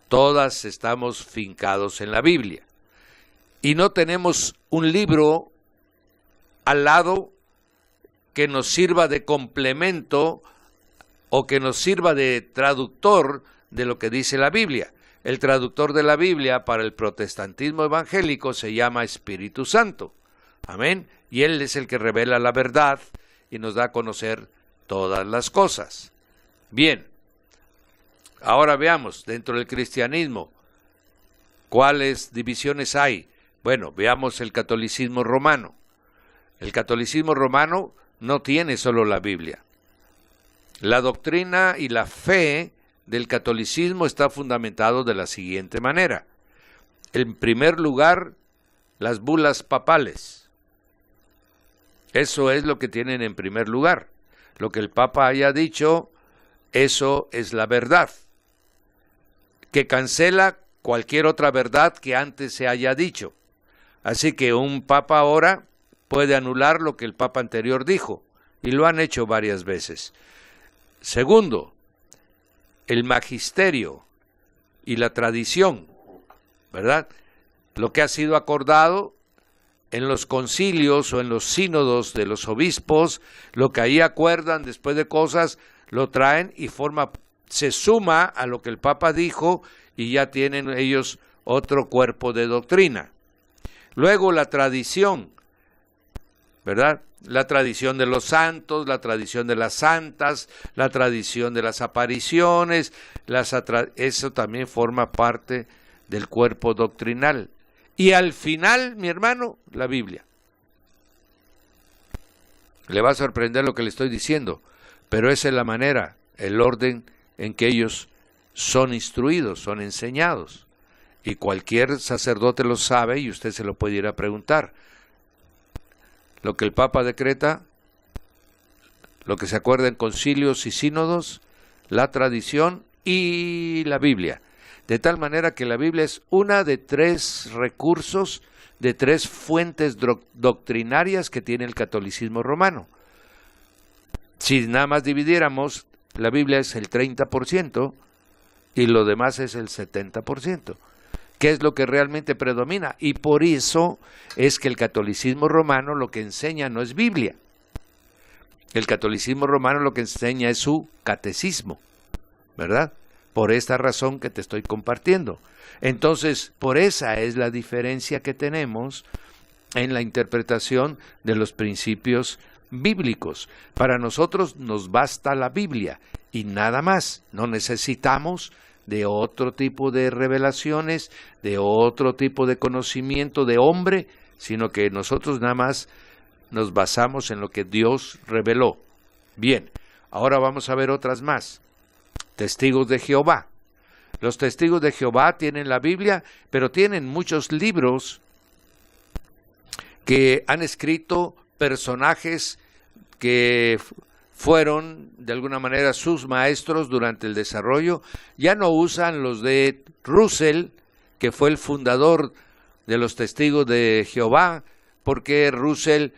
todas estamos fincados en la Biblia. Y no tenemos un libro al lado que nos sirva de complemento o que nos sirva de traductor de lo que dice la Biblia. El traductor de la Biblia para el protestantismo evangélico se llama Espíritu Santo. Amén. Y Él es el que revela la verdad y nos da a conocer todas las cosas. Bien. Ahora veamos, dentro del cristianismo, ¿cuáles divisiones hay? Bueno, veamos el catolicismo romano. El catolicismo romano no tiene solo la Biblia. La doctrina y la fe del catolicismo está fundamentado de la siguiente manera. En primer lugar, las bulas papales. Eso es lo que tienen en primer lugar. Lo que el Papa haya dicho, eso es la verdad, que cancela cualquier otra verdad que antes se haya dicho. Así que un Papa ahora puede anular lo que el Papa anterior dijo, y lo han hecho varias veces. Segundo, el magisterio y la tradición, ¿verdad? Lo que ha sido acordado en los concilios o en los sínodos de los obispos, lo que ahí acuerdan después de cosas, lo traen y se suma a lo que el Papa dijo y ya tienen ellos otro cuerpo de doctrina. Luego la tradición, ¿verdad? La tradición de los santos, la tradición de las santas, la tradición de las apariciones, eso también forma parte del cuerpo doctrinal. Y al final, mi hermano, la Biblia. Le va a sorprender lo que le estoy diciendo, pero esa es la manera, el orden en que ellos son instruidos, son enseñados. Y cualquier sacerdote lo sabe y usted se lo puede ir a preguntar. Lo que el Papa decreta, lo que se acuerda en concilios y sínodos, la tradición y la Biblia. De tal manera que la Biblia es una de 3 recursos, de 3 fuentes doctrinarias que tiene el catolicismo romano. Si nada más dividiéramos, la Biblia es el 30% y lo demás es el 70%. ¿Qué es lo que realmente predomina? Y por eso es que el catolicismo romano lo que enseña no es Biblia. El catolicismo romano lo que enseña es su catecismo, ¿verdad? Por esta razón que te estoy compartiendo. Entonces, por esa es la diferencia que tenemos en la interpretación de los principios bíblicos. Para nosotros nos basta la Biblia y nada más. No necesitamos de otro tipo de revelaciones, de otro tipo de conocimiento de hombre, sino que nosotros nada más nos basamos en lo que Dios reveló. Bien, ahora vamos a ver otras más. Testigos de Jehová. Los testigos de Jehová tienen la Biblia, pero tienen muchos libros que han escrito personajes que fueron de alguna manera sus maestros durante el desarrollo. Ya no usan los de Russell, que fue el fundador de los testigos de Jehová, porque Russell,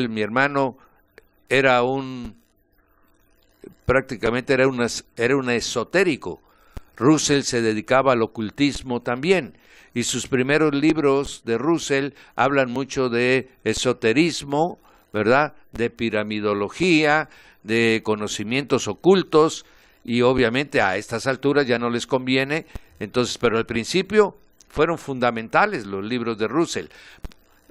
mi hermano, prácticamente era un esotérico. Russell se dedicaba al ocultismo también, y sus primeros libros de Russell hablan mucho de esoterismo, ¿verdad? De piramidología, de conocimientos ocultos, y obviamente a estas alturas ya no les conviene, entonces, pero al principio fueron fundamentales los libros de Russell.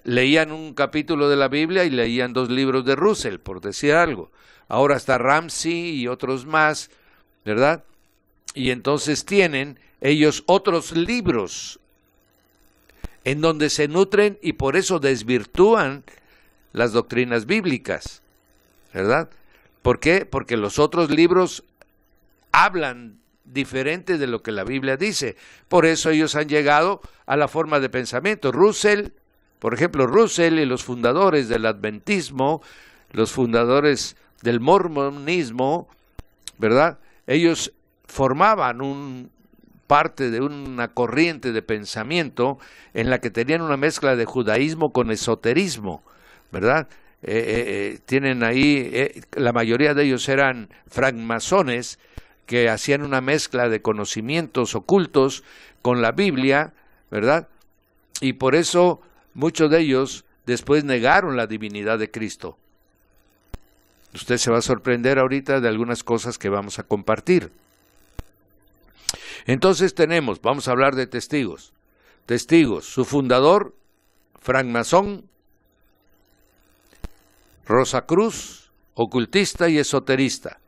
leían un capítulo de la Biblia y leían 2 libros de Russell, por decir algo. Ahora está Ramsey y otros más, ¿verdad? Y entonces tienen ellos otros libros en donde se nutren y por eso desvirtúan las doctrinas bíblicas, ¿verdad? ¿Por qué? Porque los otros libros hablan diferente de lo que la Biblia dice. Por eso ellos han llegado a la forma de pensamiento. Russell, por ejemplo, Russell y los fundadores del adventismo, los fundadores del mormonismo, ¿verdad? Ellos formaban parte de una corriente de pensamiento en la que tenían una mezcla de judaísmo con esoterismo, ¿verdad? Tienen ahí, la mayoría de ellos eran francmasones que hacían una mezcla de conocimientos ocultos con la Biblia, ¿verdad? Y por eso muchos de ellos después negaron la divinidad de Cristo. Usted se va a sorprender ahorita de algunas cosas que vamos a compartir. Entonces vamos a hablar de testigos. Testigos, su fundador, francmasón, Rosacruz, ocultista y esoterista.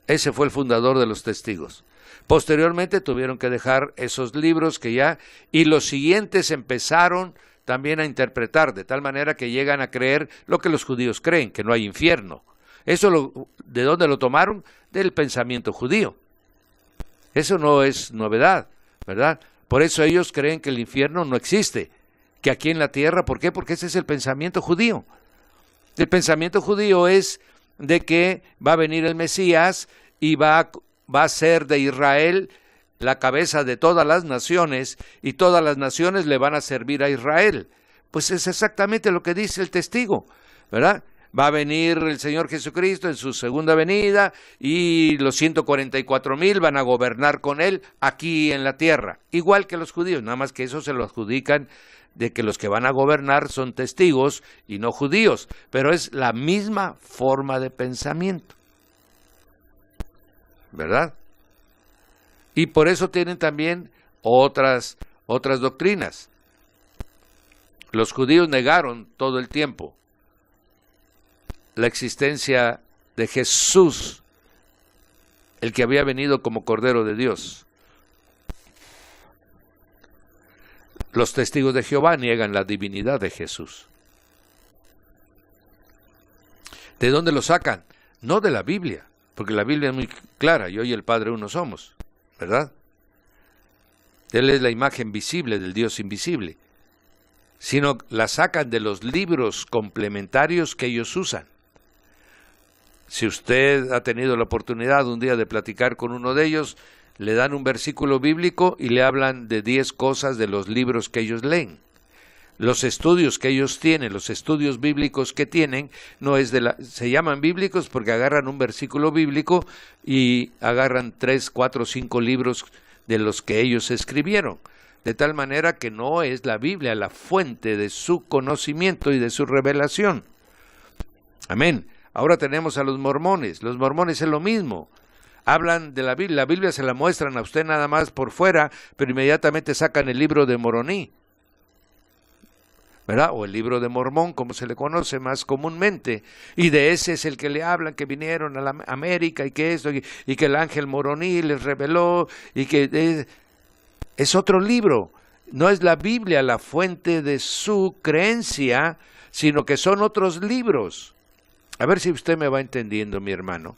Ese fue el fundador de los testigos. Posteriormente tuvieron que dejar esos libros y los siguientes empezaron también a interpretar, de tal manera que llegan a creer lo que los judíos creen, que no hay infierno. ¿De dónde lo tomaron? Del pensamiento judío. Eso no es novedad, ¿verdad? Por eso ellos creen que el infierno no existe, que aquí en la tierra, ¿por qué? Porque ese es el pensamiento judío. El pensamiento judío es de que va a venir el Mesías y va a ser de Israel la cabeza de todas las naciones y todas las naciones le van a servir a Israel. Pues es exactamente lo que dice el testigo, ¿verdad? Va a venir el Señor Jesucristo en su segunda venida y los 144,000 van a gobernar con Él aquí en la tierra, igual que los judíos, nada más que eso se lo adjudican de que los que van a gobernar son testigos y no judíos, pero es la misma forma de pensamiento, ¿verdad? Y por eso tienen también otras doctrinas. Los judíos negaron todo el tiempo la existencia de Jesús, el que había venido como Cordero de Dios. Los testigos de Jehová niegan la divinidad de Jesús. ¿De dónde lo sacan? No de la Biblia, porque la Biblia es muy clara, yo y el Padre uno somos, ¿verdad? Él es la imagen visible del Dios invisible, sino la sacan de los libros complementarios que ellos usan. Si usted ha tenido la oportunidad un día de platicar con uno de ellos, le dan un versículo bíblico y le hablan de 10 cosas de los libros que ellos leen. Los estudios que ellos tienen, los estudios bíblicos que tienen, se llaman bíblicos porque agarran un versículo bíblico y agarran 3, 4, 5 libros de los que ellos escribieron. De tal manera que no es la Biblia la fuente de su conocimiento y de su revelación. Amén. Ahora tenemos a los mormones. Los mormones es lo mismo. Hablan de la Biblia se la muestran a usted nada más por fuera, pero inmediatamente sacan el libro de Moroní, ¿verdad? O el libro de Mormón, como se le conoce más comúnmente. Y de ese es el que le hablan, que vinieron a la América y que esto, y que el ángel Moroní les reveló, y que es otro libro. No es la Biblia la fuente de su creencia, sino que son otros libros. A ver si usted me va entendiendo, mi hermano.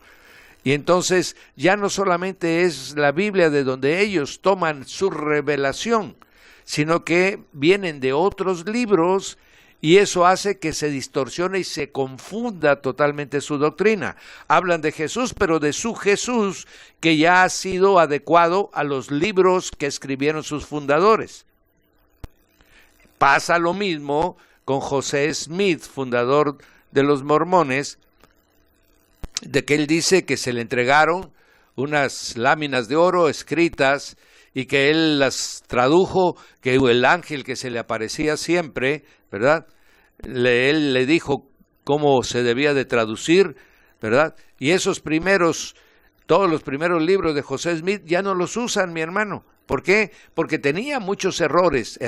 Y entonces ya no solamente es la Biblia de donde ellos toman su revelación, sino que vienen de otros libros y eso hace que se distorsione y se confunda totalmente su doctrina. Hablan de Jesús, pero de su Jesús que ya ha sido adecuado a los libros que escribieron sus fundadores. Pasa lo mismo con José Smith, fundador de los mormones, de que él dice que se le entregaron unas láminas de oro escritas y que él las tradujo, que el ángel que se le aparecía siempre, ¿verdad? Él le dijo cómo se debía de traducir, ¿verdad? Y todos los primeros libros de José Smith ya no los usan, mi hermano, ¿Por qué? Porque tenía muchos errores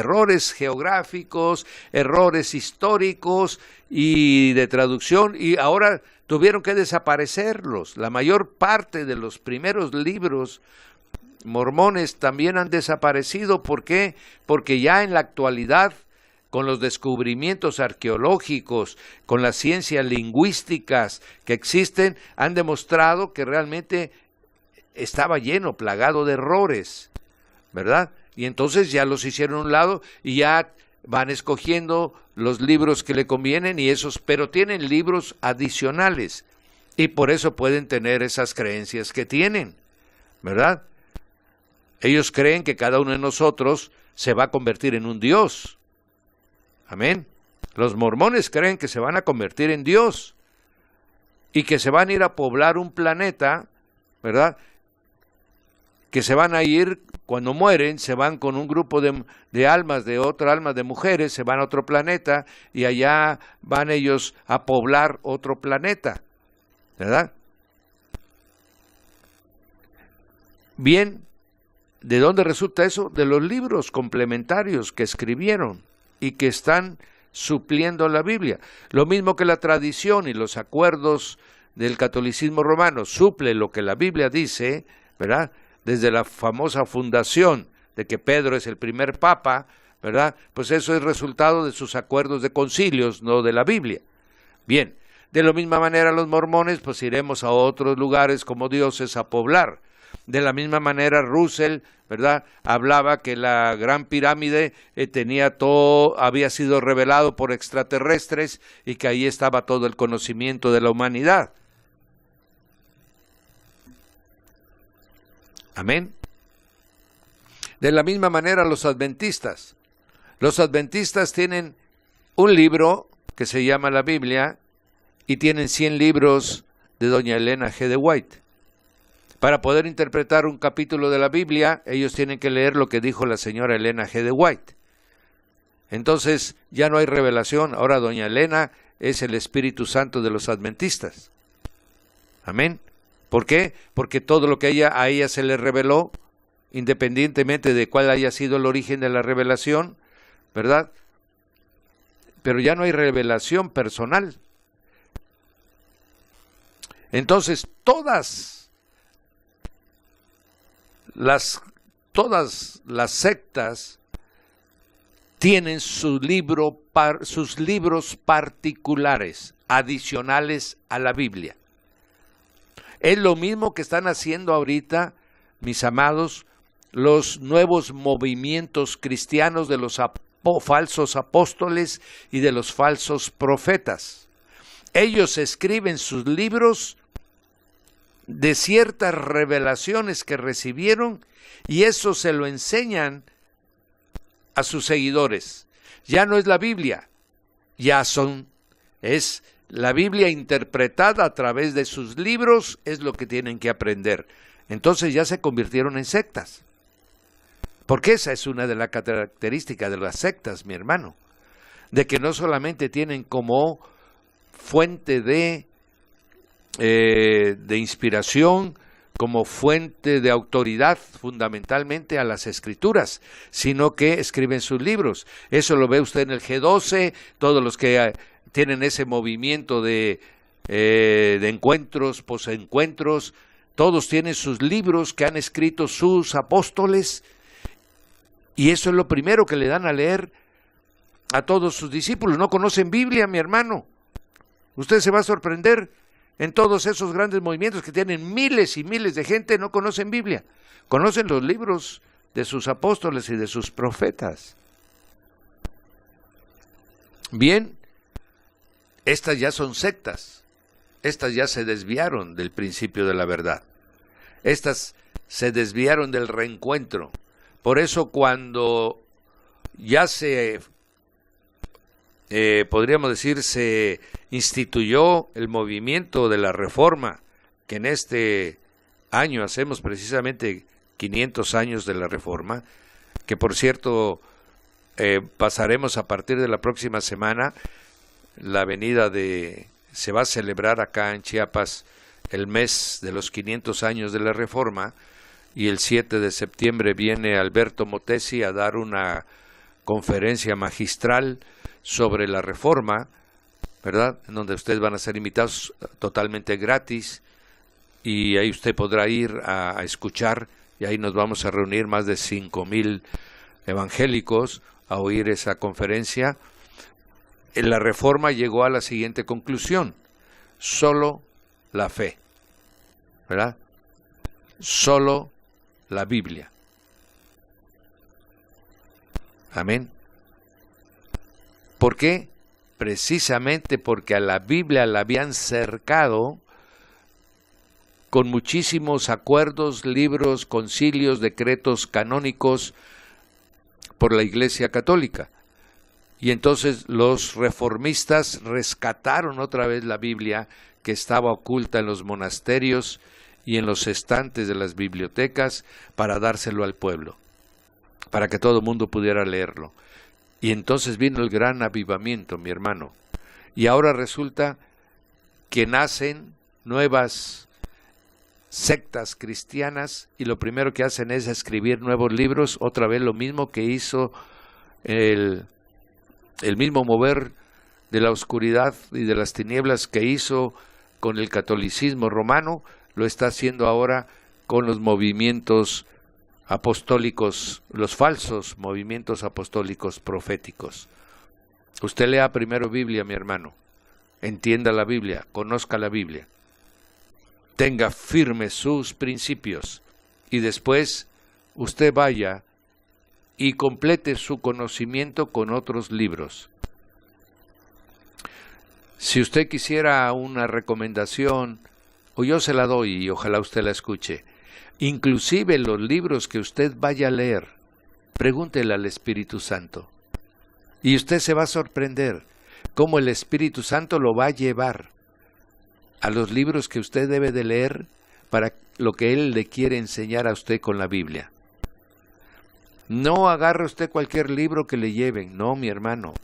geográficos, errores históricos y de traducción, y ahora tuvieron que desaparecerlos. La mayor parte de los primeros libros mormones también han desaparecido. ¿Por qué? Porque ya en la actualidad, con los descubrimientos arqueológicos, con las ciencias lingüísticas que existen, han demostrado que realmente estaba lleno, plagado de errores, ¿verdad? Y entonces ya los hicieron a un lado y ya van escogiendo los libros que le convienen y esos, pero tienen libros adicionales y por eso pueden tener esas creencias que tienen, ¿verdad? Ellos creen que cada uno de nosotros se va a convertir en un Dios. Amén. Los mormones creen que se van a convertir en Dios y que se van a ir a poblar un planeta, ¿verdad? Que se van a ir, cuando mueren, se van con un grupo de almas, de otras almas de mujeres, se van a otro planeta y allá van ellos a poblar otro planeta, ¿verdad? Bien, ¿de dónde resulta eso? De los libros complementarios que escribieron y que están supliendo la Biblia. Lo mismo que la tradición y los acuerdos del catolicismo romano suple lo que la Biblia dice, ¿verdad? Desde la famosa fundación de que Pedro es el primer papa, ¿verdad? Pues eso es resultado de sus acuerdos de concilios, no de la Biblia. Bien, de la misma manera los mormones, pues iremos a otros lugares como dioses a poblar. De la misma manera Russell, ¿verdad?, hablaba que la Gran Pirámide había sido revelado por extraterrestres y que ahí estaba todo el conocimiento de la humanidad. Amén. De la misma manera los adventistas tienen un libro que se llama la Biblia y tienen 100 libros de doña Elena G. de White. Para poder interpretar un capítulo de la Biblia, ellos tienen que leer lo que dijo la señora Elena G. de White. Entonces ya no hay revelación, ahora doña Elena es el Espíritu Santo de los adventistas. Amén. ¿Por qué? Porque todo lo que a ella se le reveló, independientemente de cuál haya sido el origen de la revelación, ¿verdad? Pero ya no hay revelación personal. Entonces todas las sectas tienen sus libros particulares, adicionales a la Biblia. Es lo mismo que están haciendo ahorita, mis amados, los nuevos movimientos cristianos de los falsos apóstoles y de los falsos profetas. Ellos escriben sus libros de ciertas revelaciones que recibieron y eso se lo enseñan a sus seguidores. Ya no es la Biblia, es la Biblia interpretada a través de sus libros, es lo que tienen que aprender. Entonces ya se convirtieron en sectas. Porque esa es una de las características de las sectas, mi hermano, de que no solamente tienen como fuente de inspiración, como fuente de autoridad fundamentalmente a las escrituras, sino que escriben sus libros. Eso lo ve usted en el G12, todos los que tienen ese movimiento de encuentros, posencuentros, todos tienen sus libros que han escrito sus apóstoles, y eso es lo primero que le dan a leer a todos sus discípulos. No conocen Biblia, mi hermano. Usted se va a sorprender. En todos esos grandes movimientos que tienen miles y miles de gente, no conocen Biblia. Conocen los libros de sus apóstoles y de sus profetas. Bien, estas ya son sectas. Estas ya se desviaron del principio de la verdad. Estas se desviaron del reencuentro. Por eso cuando ya podríamos decir, se instituyó el movimiento de la Reforma, que en este año hacemos precisamente 500 años de la Reforma, que por cierto pasaremos a partir de la próxima semana, se va a celebrar acá en Chiapas el mes de los 500 años de la Reforma, y el 7 de septiembre viene Alberto Motesi a dar una conferencia magistral sobre la Reforma, ¿verdad? En donde ustedes van a ser invitados totalmente gratis y ahí usted podrá ir a escuchar, y ahí nos vamos a reunir más de 5,000 evangélicos a oír esa conferencia. La Reforma llegó a la siguiente conclusión: solo la fe, ¿verdad? Solo la Biblia. Amén. ¿Por qué? Precisamente porque a la Biblia la habían cercado con muchísimos acuerdos, libros, concilios, decretos canónicos por la Iglesia Católica. Y entonces los reformistas rescataron otra vez la Biblia, que estaba oculta en los monasterios y en los estantes de las bibliotecas, para dárselo al pueblo, para que todo el mundo pudiera leerlo. Y entonces vino el gran avivamiento, mi hermano. Y ahora resulta que nacen nuevas sectas cristianas y lo primero que hacen es escribir nuevos libros, otra vez lo mismo que hizo el mismo mover de la oscuridad y de las tinieblas que hizo con el catolicismo romano, lo está haciendo ahora con los movimientos apostólicos, los falsos movimientos apostólicos proféticos. Usted lea primero Biblia, mi hermano, entienda la Biblia, conozca la Biblia, tenga firmes sus principios y después usted vaya y complete su conocimiento con otros libros. Si usted quisiera una recomendación, o yo se la doy y ojalá usted la escuche, inclusive los libros que usted vaya a leer, pregúntele al Espíritu Santo. Y usted se va a sorprender cómo el Espíritu Santo lo va a llevar a los libros que usted debe de leer para lo que Él le quiere enseñar a usted con la Biblia. No agarre usted cualquier libro que le lleven, no, mi hermano.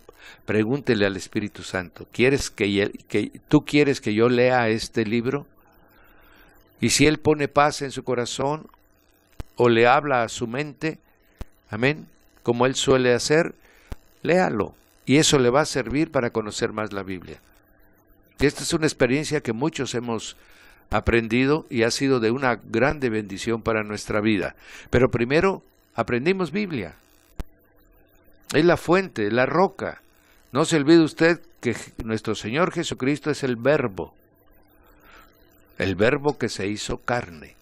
Pregúntele al Espíritu Santo, ¿tú quieres que yo lea este libro? Y si Él pone paz en su corazón o le habla a su mente, amén, como Él suele hacer, léalo. Y eso le va a servir para conocer más la Biblia. Y esta es una experiencia que muchos hemos aprendido y ha sido de una grande bendición para nuestra vida. Pero primero aprendimos Biblia. Es la fuente, la roca. No se olvide usted que nuestro Señor Jesucristo es el Verbo que se hizo carne.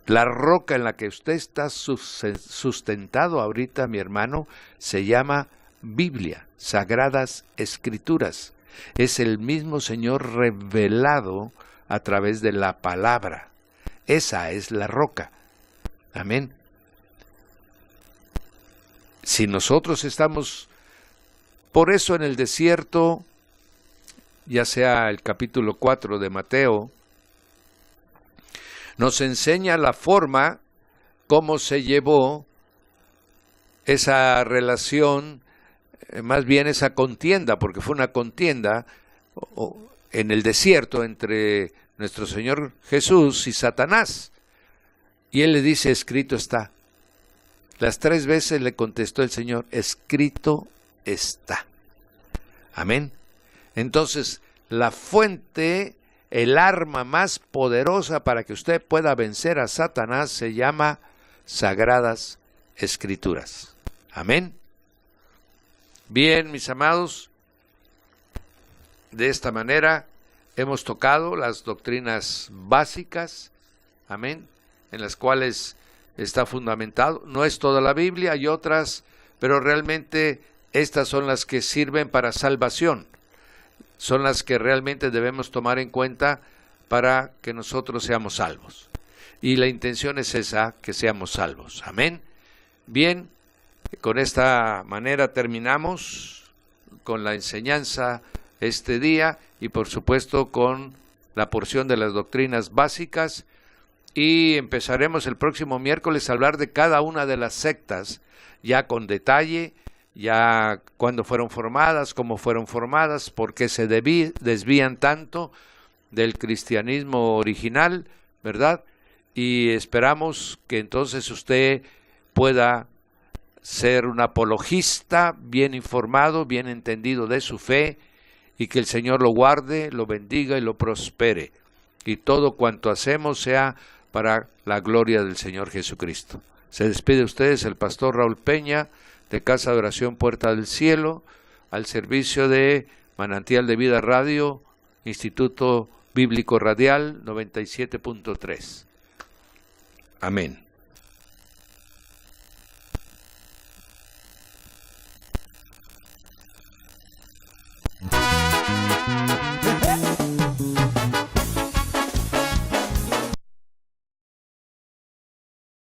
La roca en la que usted está sustentado ahorita, mi hermano, se llama Biblia, Sagradas Escrituras. Es el mismo Señor revelado a través de la palabra. Esa es la roca. Amén. Si nosotros estamos, por eso en el desierto, ya sea el capítulo 4 de Mateo, nos enseña la forma cómo se llevó esa relación, más bien esa contienda, porque fue una contienda en el desierto entre nuestro Señor Jesús y Satanás. Y Él le dice, escrito está. Las 3 veces le contestó el Señor, escrito está. Amén. Entonces, la fuente, el arma más poderosa para que usted pueda vencer a Satanás se llama Sagradas Escrituras. Amén. Bien, mis amados, de esta manera hemos tocado las doctrinas básicas, amén, en las cuales está fundamentado. No es toda la Biblia, hay otras, pero realmente estas son las que sirven para salvación. Son las que realmente debemos tomar en cuenta para que nosotros seamos salvos. Y la intención es esa, que seamos salvos. Amén. Bien, con esta manera terminamos con la enseñanza este día y por supuesto con la porción de las doctrinas básicas. Y empezaremos el próximo miércoles a hablar de cada una de las sectas, ya con detalle, ya cuándo fueron formadas, cómo fueron formadas, por qué se desvían tanto del cristianismo original, ¿verdad? y esperamos que entonces usted pueda ser un apologista bien informado, bien entendido de su fe, y que el Señor lo guarde, lo bendiga y lo prospere, y todo cuanto hacemos sea para la gloria del Señor Jesucristo. Se despide de ustedes el pastor Raúl Peña, de Casa de Oración Puerta del Cielo, al servicio de Manantial de Vida Radio, Instituto Bíblico Radial 97.3. Amén.